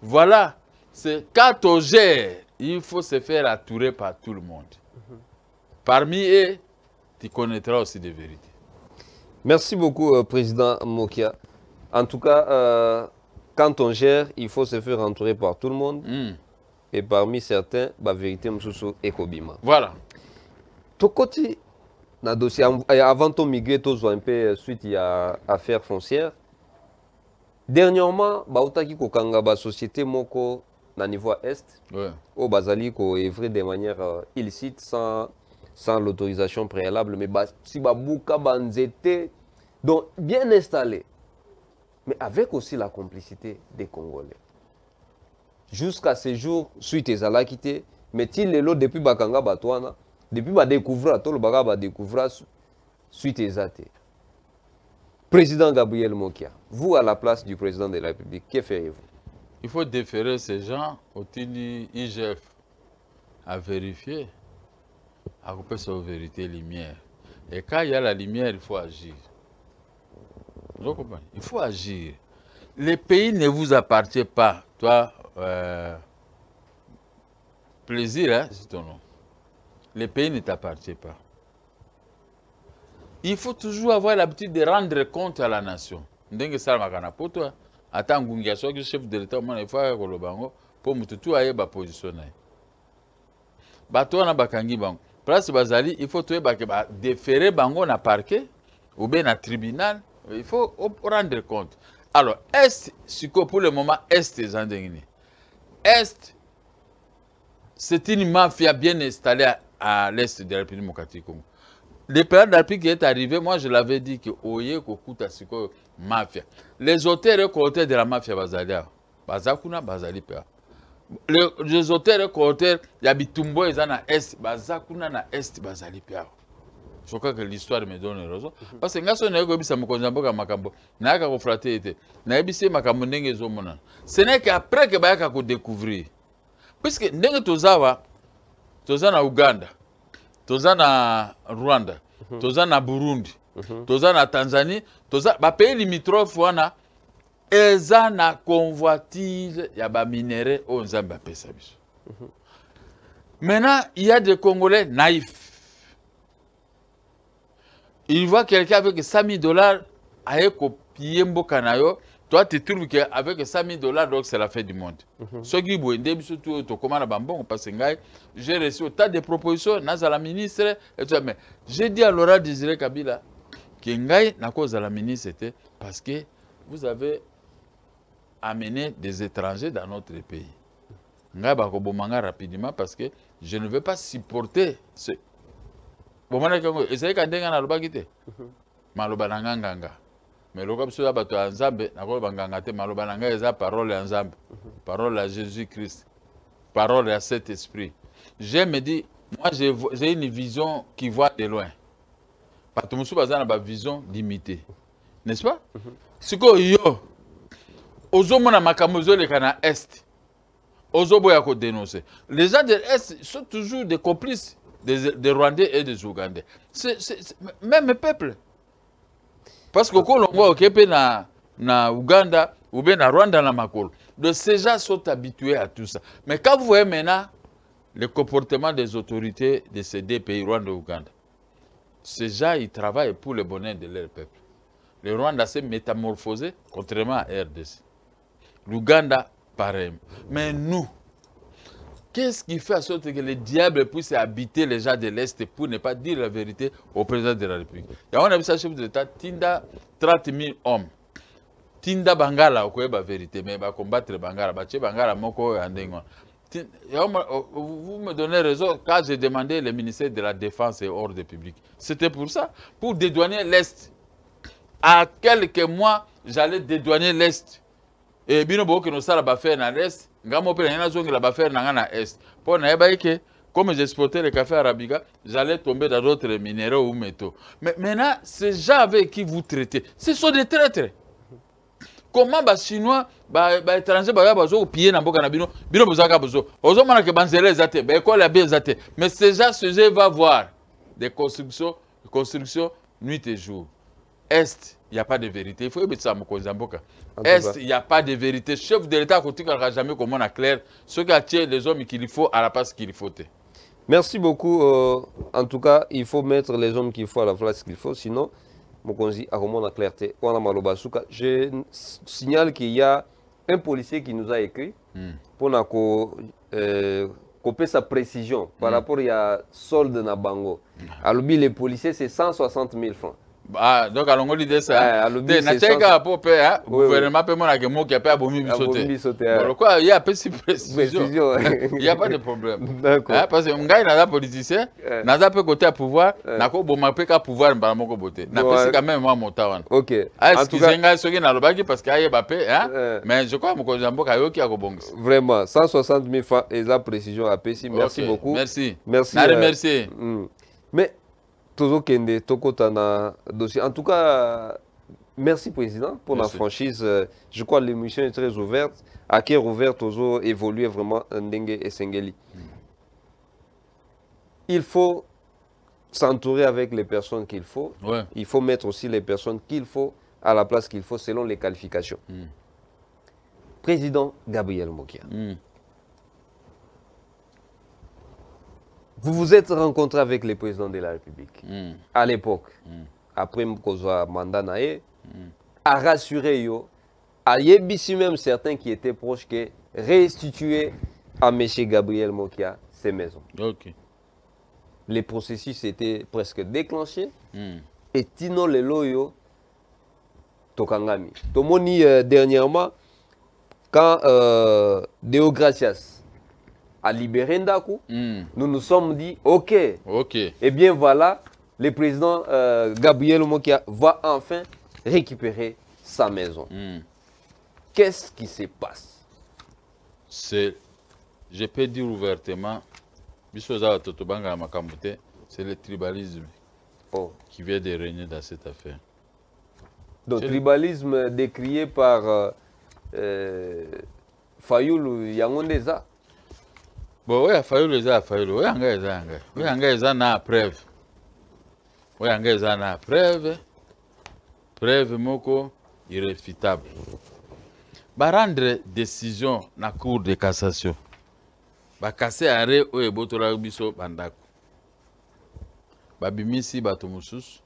voilà, c'est quand on gère, il faut se faire attourer par tout le monde. Parmi eux, tu connaîtras aussi des vérités. Merci beaucoup, Président Mokia. En tout cas, quand on gère, il faut se faire entourer par tout le monde. Et parmi certains, la vérité, est Kobima. Voilà. Ton côté, dossier, avant de migrer, tu un peu suite à affaires foncières. Dernièrement, il y a une société moko na niveau est, au Bazali, qui est œuvré de manière illicite, sans l'autorisation préalable, mais si Babouka Banzete, donc bien installé, mais avec aussi la complicité des Congolais. Jusqu'à ce jour, suite à la quitté, mais il est là depuis Bakanga Batouana, depuis découvrir, tout le bagage découvrir suite à ça. Président Gabriel Mokia, vous à la place du président de la République, que ferez-vous? Il faut déférer ces gens au IGF à vérifier. À couper sa vérité lumière. Et quand il y a la lumière, il faut agir. Vous comprenez? Il faut agir. Le pays ne vous appartient pas. Toi, plaisir, hein, c'est ton nom. Le pays ne t'appartient pas. Il faut toujours avoir l'habitude de rendre compte à la nation. Ndenge salma kana pour toi. Attends, Ngungia soit le chef de l'État, il faut que le bango pour me tout aille ba positionner. Bato na bakangi bango. Place Bazali, il faut déférer bango na parquet ou bien na tribunal. Il faut rendre compte. Alors, Est, pour le moment, Est des Andengini. Est, c'est une mafia bien installée à l'Est de la République démocratique. Le président de la République qui est arrivé, moi je l'avais dit que Oye Kokuta Siko mafia. Les auteurs et co-auteurs de la mafia Bazali, Bazakuna Bazali Pea. Les auteurs et co-auteurs, il y a Bitumbo et Zana Est, Bazakuna na Est Bazali Pea. Je crois que l'histoire me donne raison. Parce que quand on a eu ça, Makambo, n'a qu'à confrater, n'a pas Makambo Nenge Zomona. Ce n'est qu'après que Bayaka ko découvrir. Puisque Nenge Tozawa, Tozana Uganda, Tozana Rwanda, Tozana Burundi, Tozana Tanzanie, Tozana pays limitrophes wana ezana convoitise ya ba minéraux au Nzamba Pesabiso. Maintenant, il y a des Congolais naïfs. Il voit quelqu'un avec $100 000 à copier Mbokanayo Toi, tu trouves qu'avec 100 000 $, donc c'est la fin du monde. Ce qui est surtout, tu commandes bambon, parce que j'ai reçu autant de propositions, dans la ministre, et tout ça. Mais j'ai dit à Laurent Désiré Kabila que Ngaï, à cause de la ministre, c'était parce que vous avez amené des étrangers dans notre pays. Ngaï, bah, rapidement, parce que je ne veux pas supporter ce. Bon, et c'est quand on a le bagité. Maloba nanganga. Mais le comme cela, bateau ensemble, n'a pas bangangate, maloba nanga, eza parole ensemble. Parole à Jésus-Christ. Parole à cet esprit. Je me dis, moi j'ai une vision qui voit de loin. Parce que je suis une vision limitée. N'est-ce pas? Ce que yo, ozo mona makamozo le kana est. Ozo boya ko dénoncer. Les gens de l'Est sont toujours des complices des Rwandais et des Ougandais. Même le peuple. Parce que quand on voit au na Ouganda ou bien na Rwanda na Makolo, donc ces gens sont habitués à tout ça. Mais quand vous voyez maintenant le comportement des autorités de ces deux pays, Rwanda et Ouganda, ces gens ils travaillent pour le bonheur de leur peuple. Le Rwanda s'est métamorphosé contrairement à RDC. L'Ouganda, pareil. Mais nous, qu'est-ce qui fait en sorte que le diable puisse habiter les gens de l'Est pour ne pas dire la vérité au président de la République? Et on a vu ça chef de l'État, Tinda 30 000 hommes. Tinda Bangala, on la vérité, mais va combattre Bangala. Bangala, moko andengwa. Vous me donnez raison quand j'ai demandé le ministère de la Défense et Ordre public. C'était pour ça, pour dédouaner l'Est. À quelques mois, j'allais dédouaner l'Est. Et bien, que nous sommes à l'Est. Comme j'exportais le café arabica, j'allais tomber dans d'autres minéraux ou métaux. Mais maintenant, ces gens avec qui vous traitez, ce sont des traîtres. Comment les Chinois, les étrangers, ils pillent dans le bino, mais ces gens, vont voir des constructions nuit et jour. Est, il n'y a pas de vérité. Il faut mettre ça à Mokozamboka. Est, il n'y a pas de vérité. Chef de l'État, il n'y aura jamais comment on a clair ce qui attire les hommes qu'il faut à la place qu'il faut. Merci beaucoup. En tout cas, il faut mettre les hommes qu'il faut à la place qu'il faut. Sinon, Mokonzi a comment la clarté. Je signale qu'il y a un policier qui nous a écrit pour couper sa précision par rapport à solde na bango. Alors, les policiers, c'est 160 000 francs. Ah, donc à l'ongoli de ça. Le gouvernement peut m'en mot qui a pas abomi bisoté. Pourquoi il y a pas si précision. Il n'y a pas de problème. D'accord. Parce que ngai na politicien, na za peut côté à pouvoir, na ko boma peut qu'à pouvoir mbala moko boté. Na peut quand même moi montawan. OK. En tout cas, ngai soki na lobaki parce qu'il y a pas mais je crois moko jambo ka yoki akobongisa. Vraiment 160 000 francs et la précision à PC. Merci beaucoup. Merci. Merci. Merci. Mais en tout cas, merci Président pour la franchise. Je crois que l'émission est très ouverte. À cœur ouvert, Tozo évolue vraiment Ndenge et Sengeli. Il faut s'entourer avec les personnes qu'il faut. Ouais. Il faut mettre aussi les personnes qu'il faut à la place qu'il faut selon les qualifications. Président Gabriel Mokia. Vous vous êtes rencontré avec le président de la République à l'époque, après Mkozoa Mandanae, à rassurer yo, à yébissi même certains qui étaient proches que restituer à M. Gabriel Mokia ses maisons. Okay. Le processus était presque déclenché et Tino Leloyo Tokangami. Tomoni dernièrement, quand Deo Gracias à libérer Ndaku, nous nous sommes dit, OK. Et bien voilà, le président Gabriel Mokia va enfin récupérer sa maison. Qu'est-ce qui se passe? Je peux dire ouvertement, c'est le tribalisme qui vient de régner dans cette affaire. Donc, tribalisme décrié par Fayoulou Yangondeza. Bon, oui, Fayoulou Eza, Fayoulou. Oui, Eza na preuve. Oui, Eza na preuve. Preuve moko irréfutable. Ba rendre décision na cour de cassation. Ba casser arrêt o ebotola biso bandako. Ba bimisi bato mususu,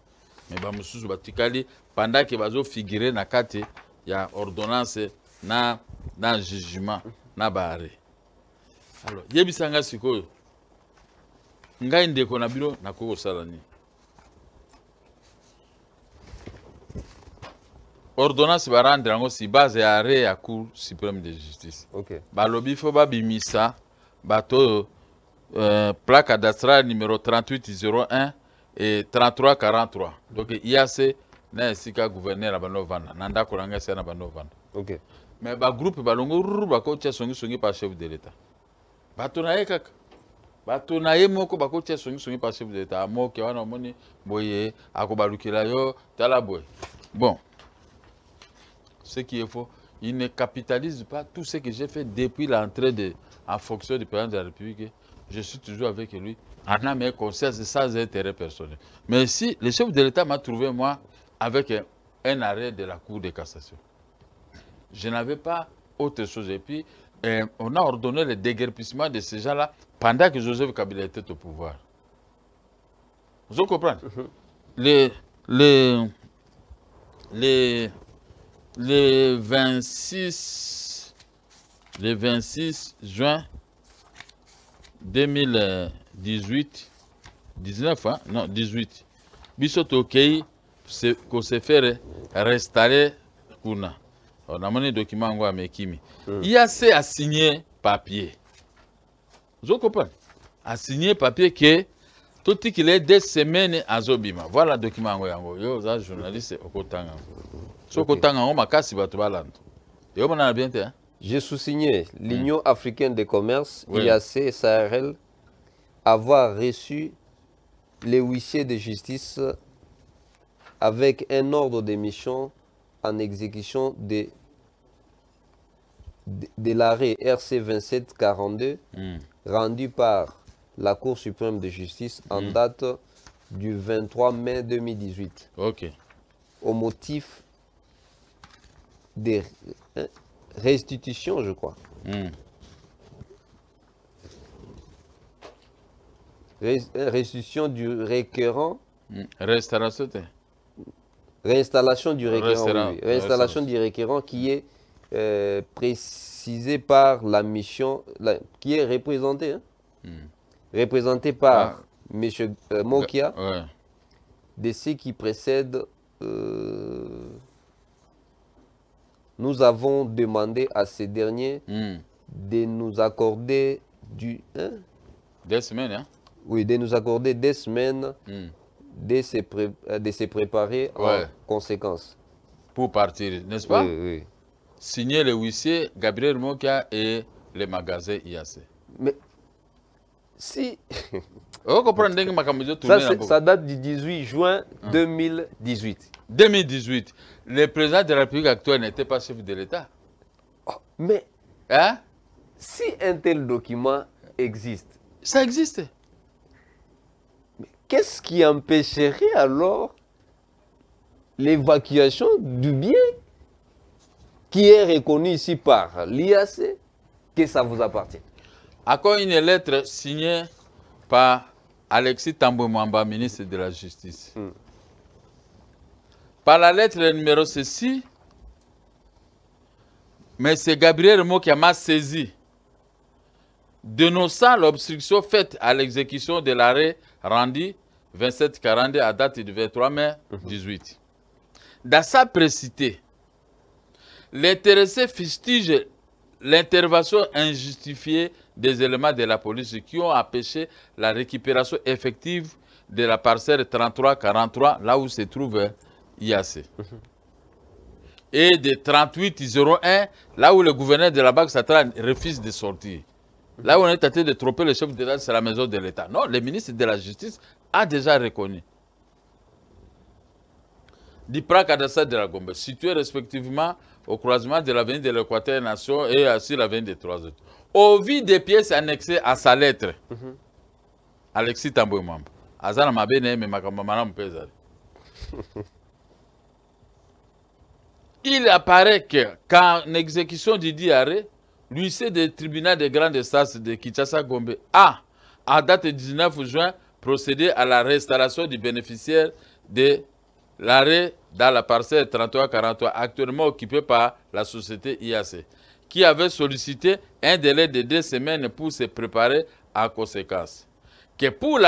mais ba mususu batikali pendant que bazo figurer na kati il y a ordonnance na jugement na barré. Alors yebisanga sikoyo ngai ndeko na bino na koko salani ordonnance va rendre en si base à arrêt à Cour suprême de justice. Ok. Balobi faut ba bimisa bato plaque cadastrale numéro 3801 et 3343. Donc IAC na esika gouverneur abanovana nanda kolanga sana banovana. Ok. Mais ba groupe balongo ba ko tia songi par chef de l'état. Bato na ekaka. Bato na ye moko ba ko tia songi par chef de l'état. Mo ke wana moni boye akobalukela yo tala boy. Bon. Ce qui est faux, il ne capitalise pas tout ce que j'ai fait depuis l'entrée en fonction du président de la République. Je suis toujours avec lui, en âme et conscience, sans intérêt personnel. Mais si le chef de l'État m'a trouvé, moi, avec un arrêt de la Cour de cassation, je n'avais pas autre chose. Et puis, on a ordonné le déguerpissement de ces gens-là pendant que Joseph Kabila était au pouvoir. Vous comprenez? Le 26 juin 2018, 19, hein? Non, 18, Bisoto Kei, qu'on s'est fait restaurer Kuna. On a mené document à Mekimi. IAC a signé papier. Vous comprenez? A signé papier que tout ce qu'il est des semaines à Zobima. Voilà le document à Yango. Yo, ça, journaliste, au Kotanga. J'ai sous-signé l'Union africaine de commerce, IAC Sahel, avoir reçu les huissiers de justice avec un ordre de mission en exécution de l'arrêt RC 2742 rendu par la Cour suprême de justice en date du 23 mai 2018. Ok. Au motif des restitutions, je crois. Restitution du requérant. Réinstallation du requérant. Oui. Réinstallation du requérant qui est précisée par la mission, qui est représentée. Représenté par M. Mokia, de ce qui précède. Nous avons demandé à ces derniers de nous accorder des semaines, hein? Oui, de nous accorder des semaines de se préparer en conséquence. Pour partir, n'est-ce pas? Oui, oui. Signer le huissier, Gabriel Mokia et le magasin IAC. Mais si... ça date du 18 juin 2018. 2018. Le président de la République actuelle n'était pas chef de l'État. Mais hein? Si un tel document existe... Ça existe. Qu'est-ce qui empêcherait alors l'évacuation du bien qui est reconnu ici par l'IAC que ça vous appartient? Encore une lettre signée par Alexis Tambwe Mwamba, ministre de la Justice. Par la lettre numéro ceci, M. Gabriel Mokia m'a saisi, dénonçant l'obstruction faite à l'exécution de l'arrêt rendu 2742 à date du 23 mai 18. Dans sa précité, l'intéressé fustige l'intervention injustifiée des éléments de la police qui ont empêché la récupération effective de la parcelle 3343, là où se trouve IAC. Et de 3801, là où le gouverneur de la Banque centrale refuse de sortir. Là où on est tenté de tromper le chef de l'État, c'est la maison de l'État. Non, le ministre de la Justice a déjà reconnu. Dipra Kadassa de la Gombe, situé respectivement au croisement de l'avenue de l'Équateur Nation et sur l'avenue des Trois autres. Au vu des pièces annexées à sa lettre, Alexis Tambwe Mwamba. Azana mabene me makamamana mpeza. Il apparaît que, qu'en exécution du dit arrêt, l'huissier du tribunal de grande instance de Kinshasa Gombe a, à date du 19 juin, procédé à la restauration du bénéficiaire de l'arrêt dans la parcelle 33-43, actuellement occupée par la société IAC, qui avait sollicité un délai de 2 semaines pour se préparer en conséquence. Que pour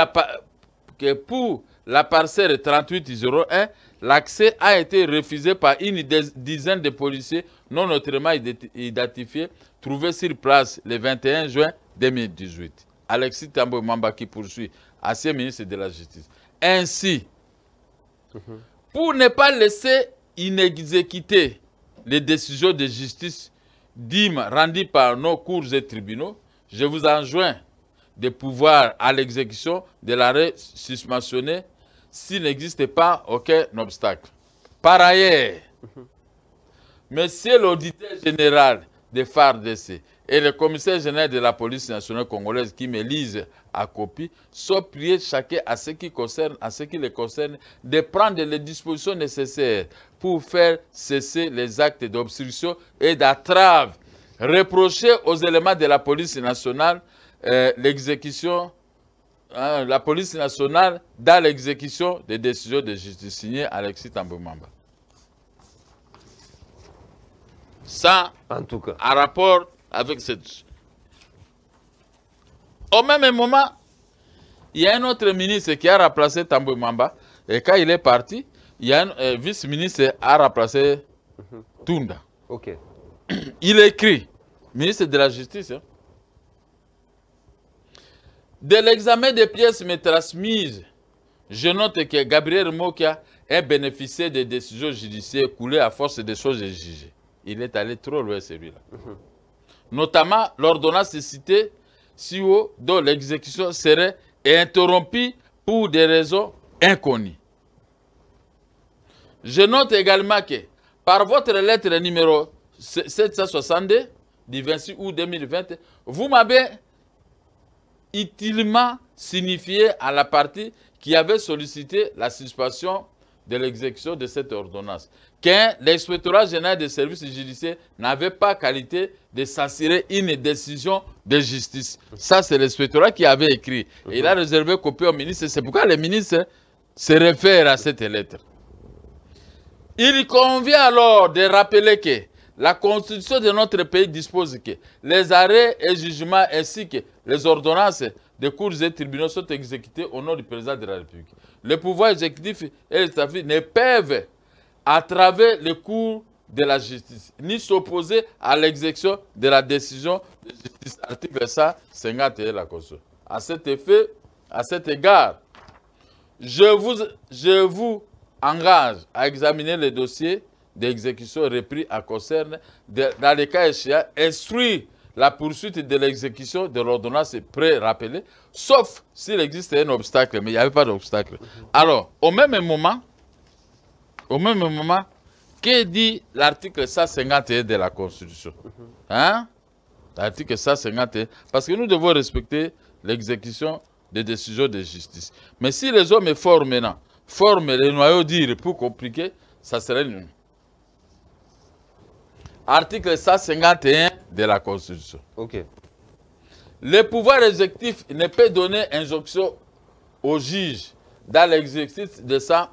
la parcelle 3801, l'accès a été refusé par une dizaine de policiers non autrement identifiés, trouvés sur place le 21 juin 2018. Alexis Tambwe Mwamba qui poursuit, ancien ministre de la Justice. Ainsi, pour ne pas laisser inexécuter les décisions de justice dîmes rendues par nos cours et tribunaux, je vous enjoins de pouvoir à l'exécution de l'arrêt susmentionné s'il n'existe pas aucun obstacle. Par ailleurs, Monsieur l'auditeur général de FARDC et le commissaire général de la police nationale congolaise qui me lisent à copie sont priés chacun à ce qui les concerne de prendre les dispositions nécessaires pour faire cesser les actes d'obstruction et d'entrave reprochés aux éléments de la police nationale la police nationale dans l'exécution des décisions de justice signées Alexis Tambwe Mwamba. Ça, En tout cas. en rapport avec cette... Au même moment, il y a un autre ministre qui a remplacé Tambwe Mwamba. Et quand il est parti, il y a un vice-ministre qui a remplacé Tunda. Ok. Il écrit, ministre de la Justice, hein, de l'examen des pièces me transmises, je note que Gabriel Mokia a bénéficié des décisions judiciaires coulées à force des choses jugées. Il est allé trop loin, celui-là. Notamment l'ordonnance citée si haut dont l'exécution serait interrompue pour des raisons inconnues. Je note également que par votre lettre numéro 762 du 26 août 2020, vous m'avez utilement signifié à la partie qui avait sollicité la suspension de l'exécution de cette ordonnance que l'inspectorat général des services judiciaires n'avait pas qualité de censurer une décision de justice. Ça, c'est l'inspectorat qui avait écrit. Et il a réservé copie au ministre. C'est pourquoi le ministre se réfère à cette lettre. Il convient alors de rappeler que la Constitution de notre pays dispose que les arrêts et jugements ainsi que les ordonnances de cours et tribunaux sont exécutés au nom du président de la République. Le pouvoir exécutif et législatif ne peuvent, à travers le cours de la justice, ni s'opposer à l'exécution de la décision de justice. Article 151 de la Constitution. À cet effet, à cet égard, je vous engage à examiner les dossiers d'exécution repris à concerne, dans les cas échéants, instruire la poursuite de l'exécution de l'ordonnance pré-rappelée, sauf s'il existe un obstacle, mais il n'y avait pas d'obstacle. Alors, au même moment, que dit l'article 151 de la Constitution? Hein? L'article 151, parce que nous devons respecter l'exécution des décisions de justice. Mais si les hommes forts maintenant forment les noyaux durs pour compliquer, ça serait nul. Article 151 de la Constitution. Ok. Le pouvoir exécutif ne peut donner injonction au juge dans l'exercice de sa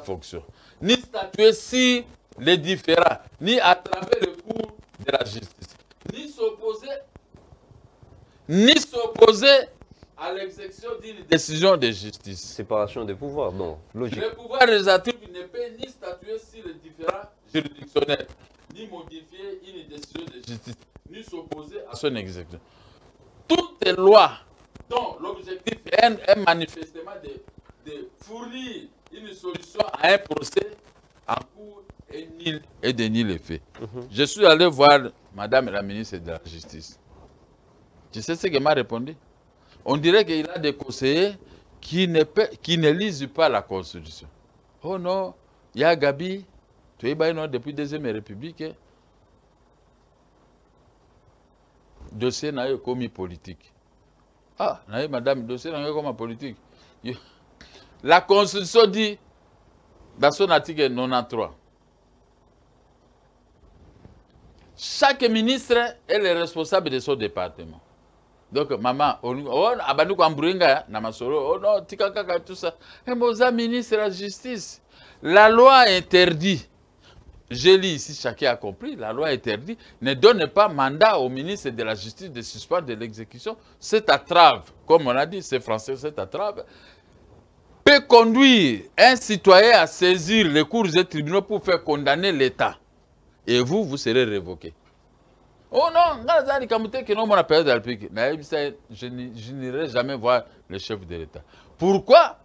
fonction, ni statuer sur les différends, ni à travers le cours de la justice, ni s'opposer à l'exécution d'une décision de justice. Séparation des pouvoirs, non. Logique. Le pouvoir législatif ne peut ni statuer sur les différends juridictionnels, ni modifier une décision de justice, ni s'opposer à son exécution. Toutes les lois dont l'objectif est manifestement de fournir une solution à un procès en cours et de nier les faits. Je suis allé voir Madame la ministre de la Justice. Tu sais ce qu'elle m'a répondu? On dirait qu'il a des conseillers qui ne lisent pas la Constitution. Oh non, il y a Gabi, tu es depuis la Deuxième République. Dossier n'a eu commis politique. Ah, madame, dossier n'a eu commis politique. La Constitution dit, dans son article 93, chaque ministre est le responsable de son département. Donc, maman, oh non, tika kaka tout ça. Et mon ministre de la Justice. La loi interdit, je lis ici, chacun a compris, la loi interdit, ne donne pas mandat au ministre de la Justice de suspendre de l'exécution. Cette entrave, comme on a dit, c'est français, cette entrave, peut conduire un citoyen à saisir les cours et tribunaux pour faire condamner l'État. Et vous, vous serez révoqué. Oh non, je n'irai jamais voir le chef de l'État. Pourquoi?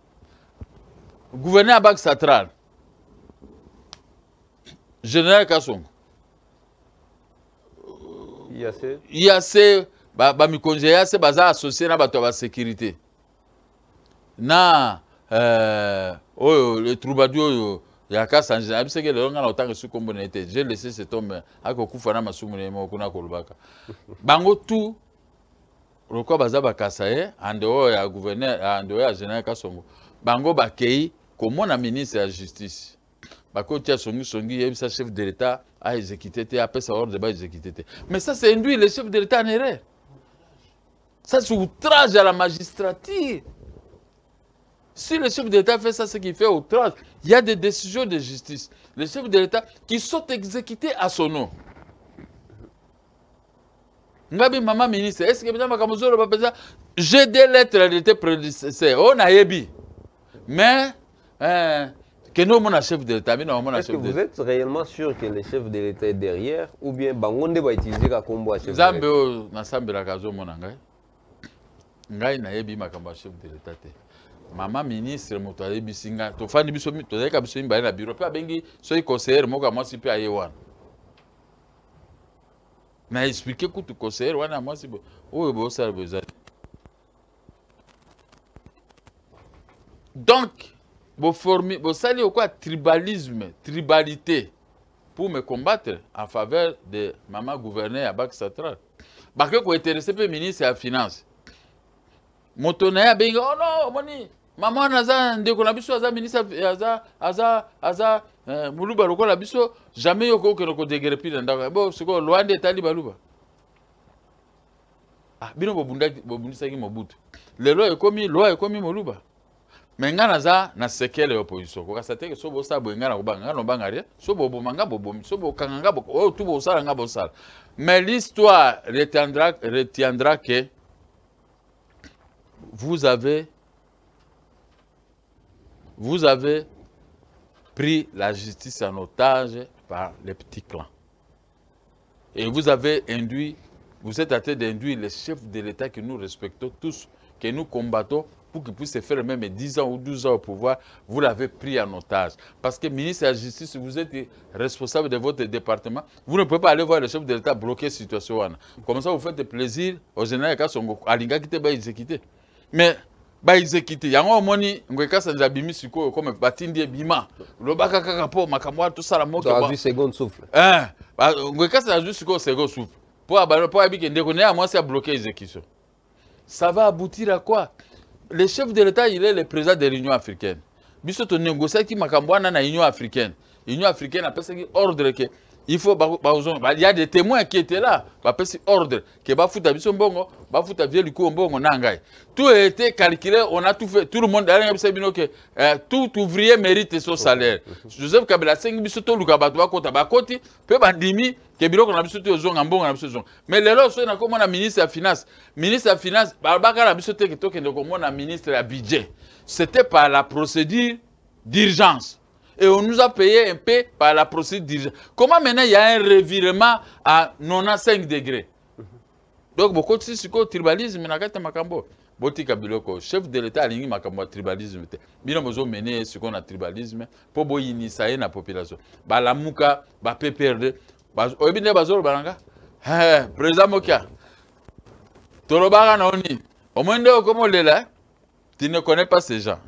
Gouverneur Abak Satral, général Kassongo, il y a ces associés à la sécurité. Na le troubadour il y a qu'à changer. Je sais que le long autant que ce qu'on était. J'ai laissé cet homme à Kokufana Masumune Mokuna Kolbaka. Bango tout Roko Bazaba Kasaye, en dehors ya gouverneur, en dehors ya général Kassongo. Bango Bakei, comme on a ministre de la justice. Bako tia songi songi, et sa chef de l'État a exécuté, après sa ordre de bas exécuté. Mais ça, c'est induit le chef de l'État en erreur. Ça, c'est outrage à la magistrature. Si le chef de l'État fait ça, c'est qu'il fait outrage. Il y a des décisions de justice. Le chef de l'État qui sont exécutés à son nom. Ngabi maman ministre, est-ce que j'ai des lettres d'été prédécesseurs. On a ébi. Mais, que nous, mon chef de l'État, est-ce que vous êtes réellement sûr que le chef de l'État est derrière ou bien Bangonde va utiliser comme combo à chef de l'État? Zambe, na sambela kazo monangai. Ngai na ébi makamba chef de l'État. Maman ministre moto ayebisinga to fandi biso to zeka biso imba na bureau pe abengi so conseiller moko mwasi pe ayewana na expliquer que tu conseiller wana mwasi bo oyo bo sala besoin. Donc bo former bo sali quoi tribalisme, tribalité pour me combattre en faveur de maman gouverneur à Abak Satral. Ba que ko intéressé pe ministre à finance. Motonaya bengi oh non moni maman naza ndeko na biso aza ministre aza muluba lokola biso jamais yoko ko degrepi na ndako bo siko loande etali baluba ah bino bobundisa ki Mobutu lelo ekomi moluba menga naza na sekele opposition ko kasate ke so bo sa bo ngana ko banga no banga ria so bo manga bo so bo kanganga bo o tu bo sala nga bo sala mais l'histoire retiendra que vous avez pris la justice en otage par les petits clans. Et vous avez induit, vous êtes en train d'induire les chefs de l'État que nous respectons tous, que nous combattons pour qu'ils puissent faire même 10 ans ou 12 ans au pouvoir. Vous l'avez pris en otage. Parce que ministre de la Justice, vous êtes responsable de votre département. Vous ne pouvez pas aller voir le chef de l'État bloquer la situation. Comme ça, vous faites plaisir au général Kassongo. Alinga qui te exécuté. Mais ba exécuté yango moni ngweka sanja bimi siko comme batindi bima lobaka kaka po makamwa tout ça la moto ba vu second souffle ngweka sanja siko second souffle pour abiki ndeko ne à moi c'est bloquer exécution. Ça va aboutir à quoi? Le chef de l'État, il est le président de l'Union africaine. Biso to négocier qui makamwa na Union africaine. L'Union africaine a passé ordre que il faut il y a des témoins qui étaient là. Parce ordre que bafuta biso mbongo, bafuta vieux liko mbongo nangai. Tout a été calculé, on a tout fait. Tout le monde derrière que tout ouvrier mérite son salaire. Joseph Kabila sengi biso to luka bato bakota bakoti pe bandimi ke biloko na biso to zonga mbongo na biso zonga. Mais lelo so na komona ministre de finance. Ministre de finance babaka na biso te ke to ke komona ministre de budget. C'était par la procédure d'urgence. Et on nous a payé un peu par la procédure d'urgence. Comment maintenant il y a un revirement à 95 degrés? Donc, beaucoup de tribalisme, chef de l'État a dit que tribalisme. Bien besoin mener ce qu'on a tribalisme pour initier la population. La mouka, la PPRD, président Mokia, Torobaga Naoni, au moins de comment on est là, tu ne connais pas ces gens.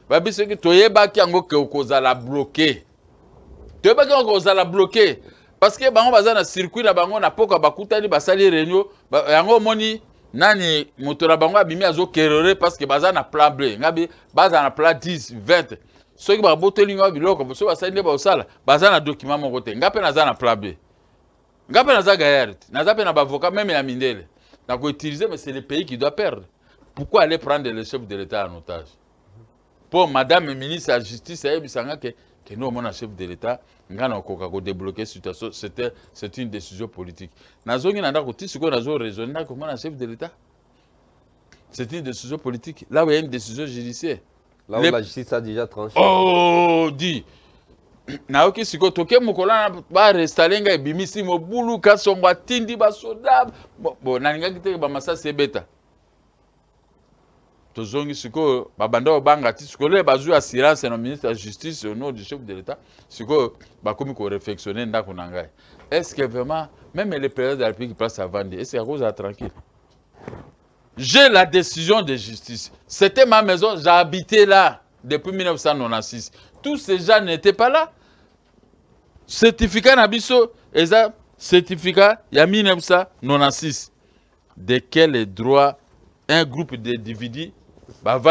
Babi ce que toyeba ki ango ke okozala bloqué. Toyeba ki okozala bloqué parce que bango baza na circuit na bango na poka bakutani basali réunion yango moni nani moto na bango abimi azo kerere parce que baza na plan B ngabi baza na plan 10 20 ceux qui ba boteli ngo biloko so basali ne ba osala baza na document moko te ngape naza na plan B ngape naza gaillard naza pe na avocat même na mindele na ko utiliser mais c'est le pays qui doit perdre. Pourquoi aller prendre le chef de l'État en otage? pour madame ministre de la justice, que nous, mon chef de l'État, nous avons débloqué la situation. C'est une décision politique. Nous avons raisonné comme un chef de l'État. C'est une décision politique. Là où il y a une décision judiciaire. Là où la justice a déjà tranché. Oh, dit. Naoki siko toke mukola ba restalenga bimisi mobulu kasongwa tindi ba soda bo naninga kite ba masa sebeta to zongi siko ba banda banga ti siko le bazu assurance no ministre de la justice au nom du chef de l'État siko ba komi ko réflexionner ndako nangai. Est-ce que vraiment même le président de la République place à vendre, est-ce qu'il cause à tranquille? J'ai la décision de justice. C'était ma maison, j'habitais là depuis 1996. Tous ces gens n'étaient pas là. Certificat Nabiso, certificat, il y a 1996. De quel droit un groupe d'individus non,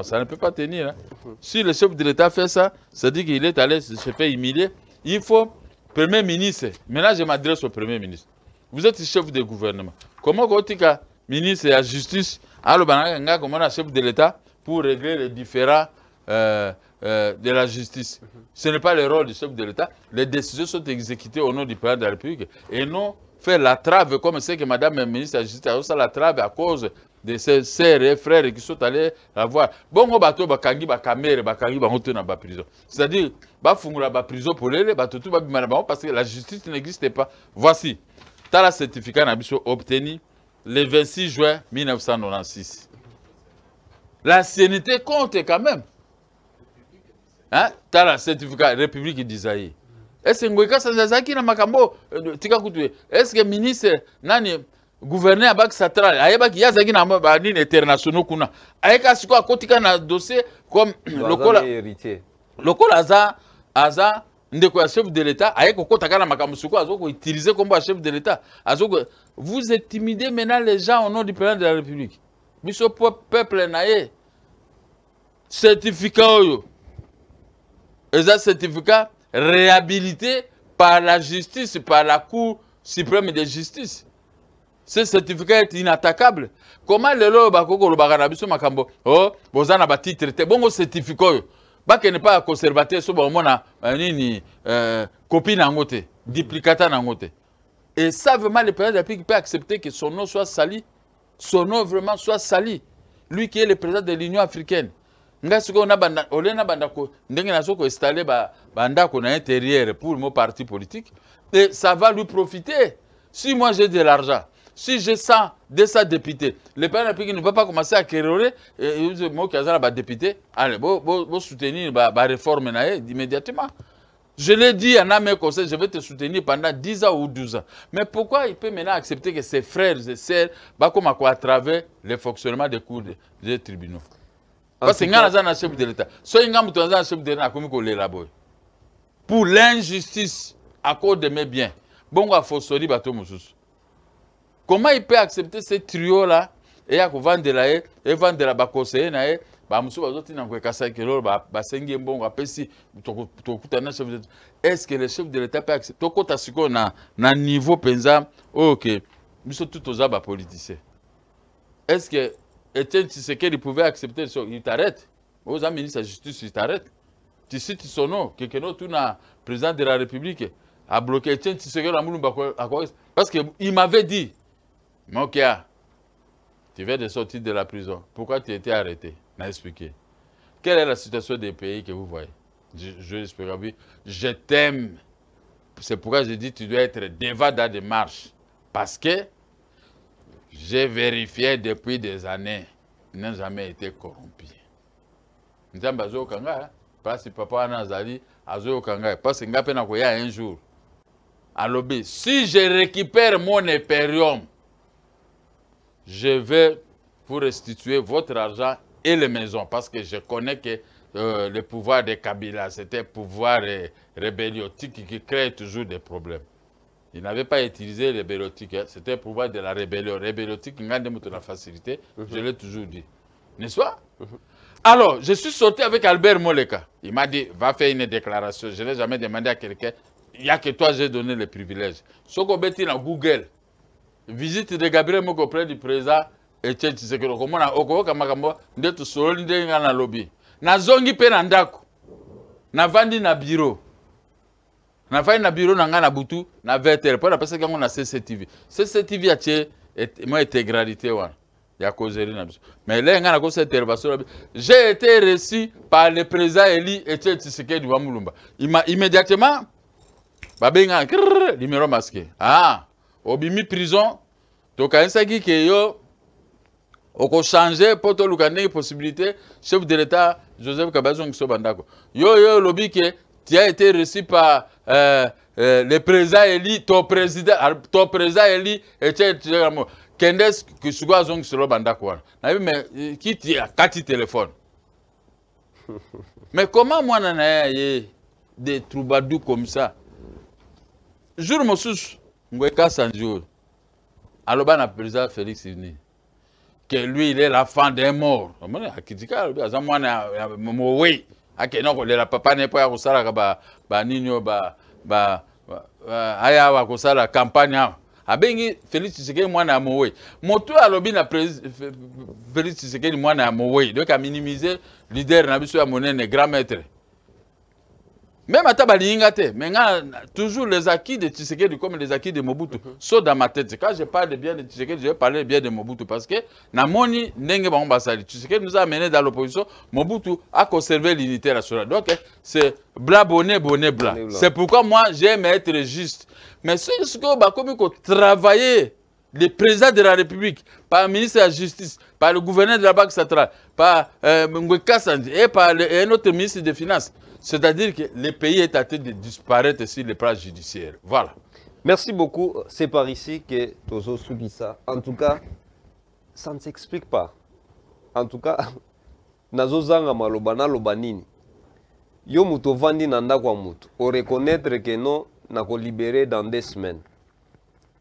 ça ne peut pas tenir. Hein. Si le chef de l'État fait ça, ça dit qu'il est allé se faire humilier. Il faut, Premier ministre, maintenant je m'adresse au Premier ministre. Vous êtes chef de gouvernement. Comment vous êtes ministre de la Justice, comment un chef de l'État pour régler les différends de la justice? Ce n'est pas le rôle du chef de l'État. Les décisions sont exécutées au nom du président de la République et non faire la trave comme c'est que Madame la ministre de la Justice a fait la trave à cause de ses sœurs et frères qui sont allés la voir. Bon, bateau, bakangi, bakamere, bakangi, bahote dans la prison. C'est-à-dire, bafungula la prison pour les bateau, parce que la justice n'existait pas. Voici. Tu as le certificat obtenu le 26 juin 1996. La CNT compte quand même. Hein? Tu as le certificat République d'Isaïe. Est-ce que le ministre nani gouverneur Abak Satral ayebaki yazaki na banini internationaux kuna ayeka siko akotika na dossier comme lokola aza ndeko ya chef de l'État ayeko kotaka na makambo siko azoko utiliser comme chef de l'État azoko vous intimidez maintenant les gens au nom du président de la République biso peuple naye certificat oyo eza certificat réhabilité par la justice, par la Cour suprême de justice. Ce certificat est inattaquable. Comment le lo bakoko lo bakana biso makambo oh bozana ba titre te bongo certificat yo bake ne pas conservateur so ba mona nini copie na ngote duplicata na ngote. Et ça vraiment le président de la République peut accepter que son nom soit sali, son nom vraiment soit sali. Lui qui est le président de l'Union africaine. Ngasiko na banda olena banda ko ndenge na soko installer banda ko na intérieur pour mon parti politique et ça va lui profiter. Si moi j'ai de l'argent, si j'ai 200 députés, le président de la République ne va pas commencer à quérir et moi qui a député, allez bo soutenir ba réforme na immédiatement. Je l'ai dit à mes conseils, je vais te soutenir pendant 10 ans ou 12 ans. Mais pourquoi il peut maintenant accepter que ses frères et sœurs va comme à travers le fonctionnement des cours des tribunaux? Parce que un chef de l'État. Pour l'injustice à cause de mes biens. Bon, comment il peut accepter ce trio-là et à vendre la et vendre la conseiller est-ce que le chef de l'État peut accepter? Na niveau penza, ok, nous sommes tous aux politiciens. Est-ce que Etienne Tshisekedi pouvait accepter ça? Il t'arrête. Aux ministres de la Justice, il t'arrête. Tu cites son nom, quelqu'un d'autre, président de la République, a bloqué Etienne Tshisekedi parce qu'il m'avait dit, Mokia, tu viens de sortir de la prison. Pourquoi tu étais arrêté? M'a expliqué. Quelle est la situation des pays que vous voyez? Je t'aime. C'est pourquoi je dis tu dois être devant dans des marches. Parce que j'ai vérifié depuis des années, il n'a jamais été corrompu. Parce que papa Nazali, parce que un jour, à l'obé, si je récupère mon Ethereum, je vais vous restituer votre argent et les maisons. Parce que je connais que le pouvoir de Kabila, c'était un pouvoir rébelliotique qui crée toujours des problèmes. Il n'avait pas utilisé les rébelliotiques, hein. C'était le pouvoir de la rébellion. Rébelliotique, il a de la facilité, je l'ai toujours dit. N'est-ce pas? Alors, je suis sorti avec Albert Moleka. Il m'a dit, va faire une déclaration. Je n'ai jamais demandé à quelqu'un, il n'y a que toi, j'ai donné les privilèges. Ce qu'on met dans Google, visite de Gabriel Moko auprès du président Etienne Tshisekedi okomona okoyoka makambo nde tosololi ndenge nga na lobi nazongi mpe na ndako navandi na bureau navandi na bureau na nga na butu na 20h mpo napesaki yango na CCTV CCTV atie mo intégralité wana ya causerie na biso mais là nga na ko cette basolo j'ai été reçu par le président Eli Etienne Tshisekedi wa Mulumba immédiatement babenga numéro masqué obimi prison tokanisaki ke yo oko changer poto lukane possibilité chef de l'état Joseph Kabila Ngiso bandako yo lobi ke tu as été reçu par le président Eli ton président Eli Etienne Tshisekedi Kendes que suga zong solo bandako wana na mais qui tient kati téléphone mais comment moi na ye des troubadours comme ça jour mosus ngweka sanjo aloba na président Félix Tshisekedi que lui il est l'enfant d'un mort on a critiqué aza mwana mowe akena ko lela papa ne po ya kusala ka ba ninyo ba aya wa kusala campagne abengi Félix Tshisekedi mwana mowe moto alobi na Félix Tshisekedi mwana mowe donc a minimiser leader na biso ya monene grand maître même à Tabalingate, mais toujours les acquis de Tshisekedi comme les acquis de Mobutu sont dans ma tête. Quand je parle de bien de Tshisekedi, je vais parler bien de Mobutu parce que Namoni Nenge Bambasali, Tshisekedi nous a amené dans l'opposition, Mobutu a conservé l'unité nationale. Donc c'est bla bonnet, bonnet bla. C'est pourquoi moi j'aime être juste. Mais ce que comme travailler le président de la République, par le ministre de la Justice, par le gouverneur de la Banque centrale, par Ngweka Sandi et par un autre ministre des Finances. C'est-à-dire que le pays est en train de disparaître sur le plan judiciaire. Voilà. Merci beaucoup. C'est par ici que Tozo Sougissa. En tout cas, ça ne s'explique pas. En tout cas, Nazozanga Malobana Lobanini. Yo muto vandi nanda kwa mutu. O reconnaître que non, nako libéré dans 2 semaines.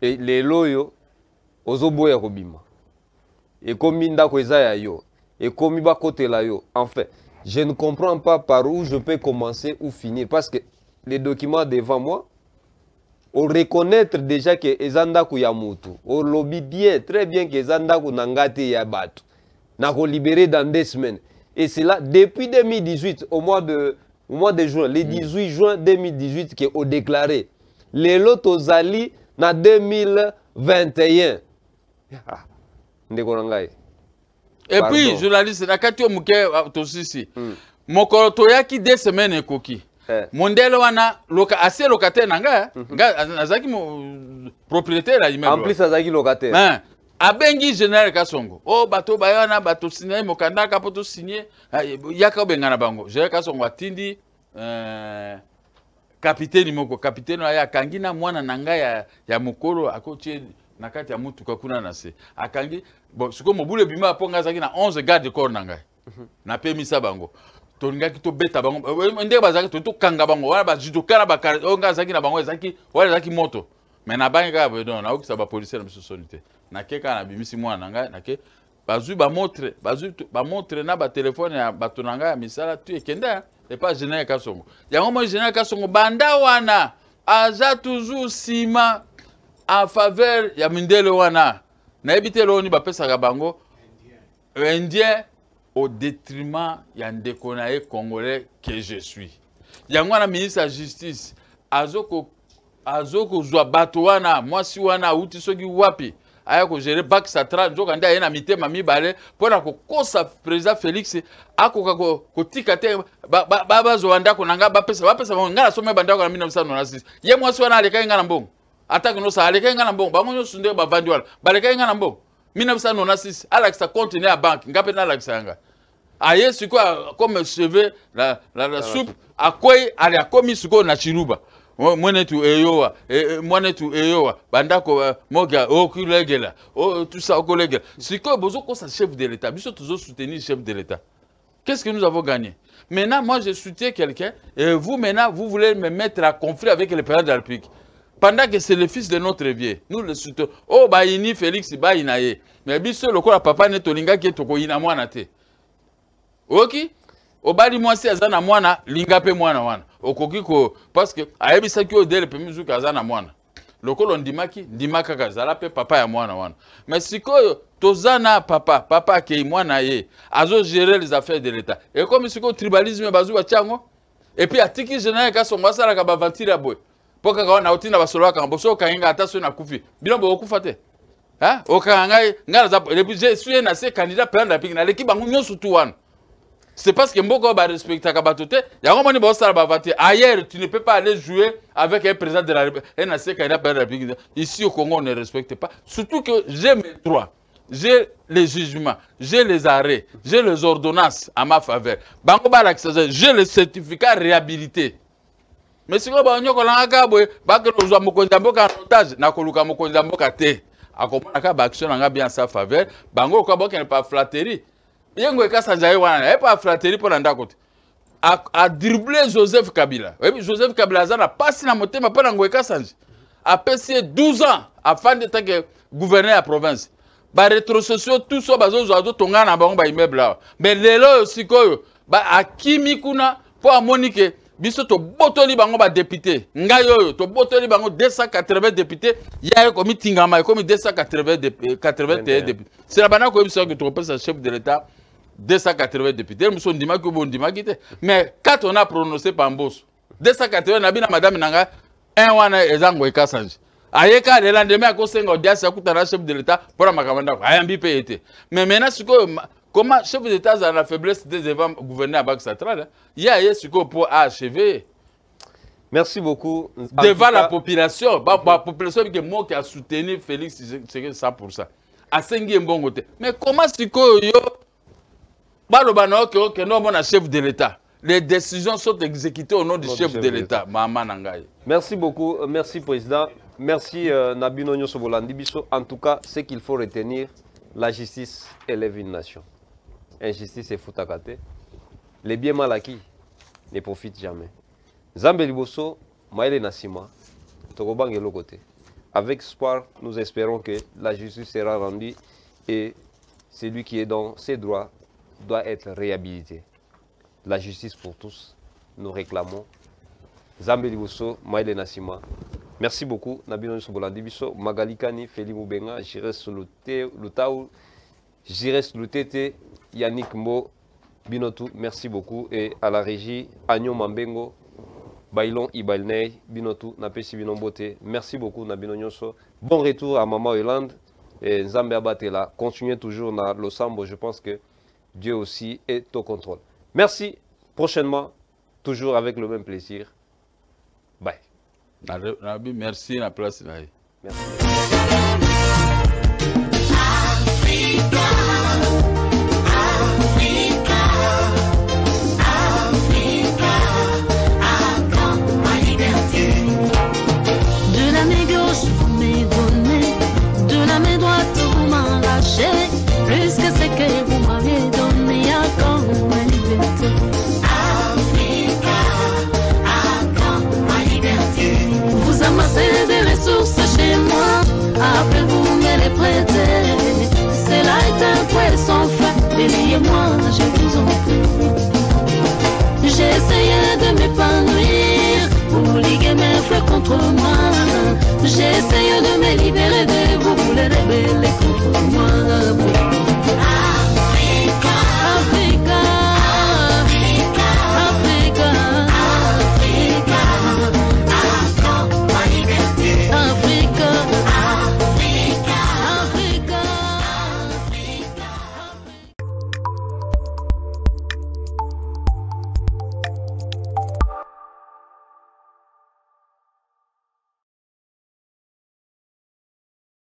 Et les loyo, ozo boya kobima. Et comme minda ko eza ya yo. Et comme iba kote la yo. En fait, je ne comprends pas par où je peux commencer ou finir. Parce que les documents devant moi, on reconnaître déjà que Ezandaku Yamutu, on lobby bien, très bien que Ezandaku Nangate Yabatu, n'a libéré dans 2 semaines. Et c'est là, depuis 2018, au mois de juin, le 18 juin 2018, qu'on a déclaré. Les lots aux Ali, en 2021. Et puis, journaliste, nakati muke tosisi. Mokolo toyaki 2 semaines ekoki. Mondele wana assez locataire nanga, azaki propriétaire la immeuble. En plus azaki locataire. Abengi général Kasongo. Oh bato bayana bato signé mokanda ka poto signé yaka bengana bango. Général Kasongo atindi capitaine moko capitaine ya kangina mwana nanga ya mokolo akotie nakati ya mutuka kuna na se akangi bon siko mobule bima ponga zaki na 11 garde corps nanga na pemisa bango tolinga ki to beta bango ndenge bazaki to kanga bango wana ba judo kana ba onga zaki na bango zaki wala zaki moto mais na banga ba don na okisa ba policier na biso sonité na keka na bimisi mwana nanga na ke bazu ba montre na ba téléphone ya bato nanga ya misala tu ekenda et pas général Kasongo yango mo général Kasongo banda wana aza toujours sima en faveur ya mindele wana na ebite loni ba pesa bango indien au détriment ya ndeko na ye congolais que je suis yango na ministre de la justice azoko zwa bato wana mwasi wana uti soki wapi aya ko gérer bac central njoka nda ye na mitema mibale pona ko kosa président Félix akoka ko tika te ba zo ndako nanga ba pesa ngala some bandako na 1996 ye mwasi wana aleka ngana mbongo attaque no ça aleka ngana mbongo bango nyo sunde ba vandi wala baleka ngana mbongo 1996 Alexa continue à banque ngape na Alexa nga aye siko comme cheveux la soupe akoy ali akomi siko na chiruba mwenetu eyowa bandako moga okulegela tout ça okulegela siko bozo ko sa chef de l'état biso toujours soutenir chef de l'état. Qu'est-ce que nous avons gagné? Maintenant moi je soutiens quelqu'un et vous maintenant vous voulez me mettre à conflit avec le président de la République. Pendant que c'est le fils de notre vieux, nous le soutenons. Oh, Baini Félix Bainaye. Mais biso le quoi papa ne tolinga qui toko ina mwana te. Ok? Obali mwasi azana mwana linga pe mwana wana. Okoki ko parce que ayebisa ki odele pe mizuka azana mwana. lokolo ndimaka kazala pe papa ya mwana wana. Mais sikoyo tozana papa ke mwana ye azo gérer les affaires de l'État. Et comme sikoyo tribalisme bazu bachango et puis atiki général ka songa sala ka bavantira boy. Poka kaona utina basolo ka mboso ka inga ataso na kufi. Bilombo okufa te. Hein? Okangai ngala za et puis je suis na se candidat président de la République na l'équipe bango nyosu tu wana. C'est parce que Mboko va respecter Kabatote. Ailleurs, tu ne peux pas aller jouer avec un président de la République. Ici au Congo, on ne respecte pas. Surtout que j'ai mes droits, j'ai les jugements, j'ai les arrêts, j'ai les ordonnances à ma faveur. J'ai le certificat réhabilité. Mais si on a un otage, bien sa faveur, Bango n'est pas flatterie. Yengo Kassanjaï wana pas flatterie pour l'andakote a dribbler Joseph Kabila. Oui, Joseph Kabila n'a pas si la montée mais pas dans Kassanj a passé 12 ans afin de que gouverner la province. Ba rétrocession tout ça bazo zo tonga na bango ba immeuble là. Mais lelo sikoyo ba akimi kuna pour Monique biso to botoli bango ba député. Ngayo to botoli bango 280 députés, ya ko mitingama ko 280 députés. C'est la bana ko biso que to pesa chef de l'État 280 députés, nous sommes dit mais quand on a prononcé Pambos, 280 nabina madame Nanga, un wana ezango ekasanji. Ayeka le lendemain à cause d'un audience à coûter chef de l'État pour la makamanda. Ayambi payé. Mais maintenant, comment chef de l'État a la faiblesse des évents gouvernés à Banque centrale, il y a ce qu'on peut achever. Merci beaucoup. Devant la population, la population qui a soutenu Félix, c'est 100%. À 5 bon côté. Mais comment est-ce que que nous avons un chef de l'État? Les décisions sont exécutées au nom du chef de l'État. Merci beaucoup. Merci, Président. Merci, Nabino Nyosobolandi Biso. En tout cas, ce qu'il faut retenir, la justice élève une nation. Injustice et foutakate. Les biens mal acquis ne profitent jamais. Zambé Liboso, Maëlle Nassima, Togobangue Lokote. Avec espoir, nous espérons que la justice sera rendue et celui qui est dans ses droits doit être réhabilité. La justice pour tous, nous réclamons. Zambé Liboso, Maëlle Nassima. Merci beaucoup. Nabino Sobolandi Biso, Magali Kani, Feli Moubenga, Jires Lutaou, Jires Lutete, Yannick Mo, Binotou, merci beaucoup. Et à la régie, Agnon Mambengo, Bailon Ibalnei, Binotou, Napesi Binombote. Merci beaucoup, Nabino Nyoso. Bon retour à Maman Hollande. Et Nzambe Abatela, continuez toujours dans l'Osambo. Je pense que Dieu aussi est au contrôle. Merci. Prochainement, toujours avec le même plaisir. Bye. Merci, la place là. Merci. De la main gauche, vous m'édonnez, de la main droite, vous m'arrachez, plus que ce que vous m'avez donné à quand ma liberté. Vous amassez des ressources chez moi, après vous me les prêtez. Cela est un poisson fait, déliez-moi, je vous en prie. J'ai essayé de m'épanouir, vous liguez mes fleurs contre moi. J'ai essayé de me libérer de vous, vous les révéler contre moi.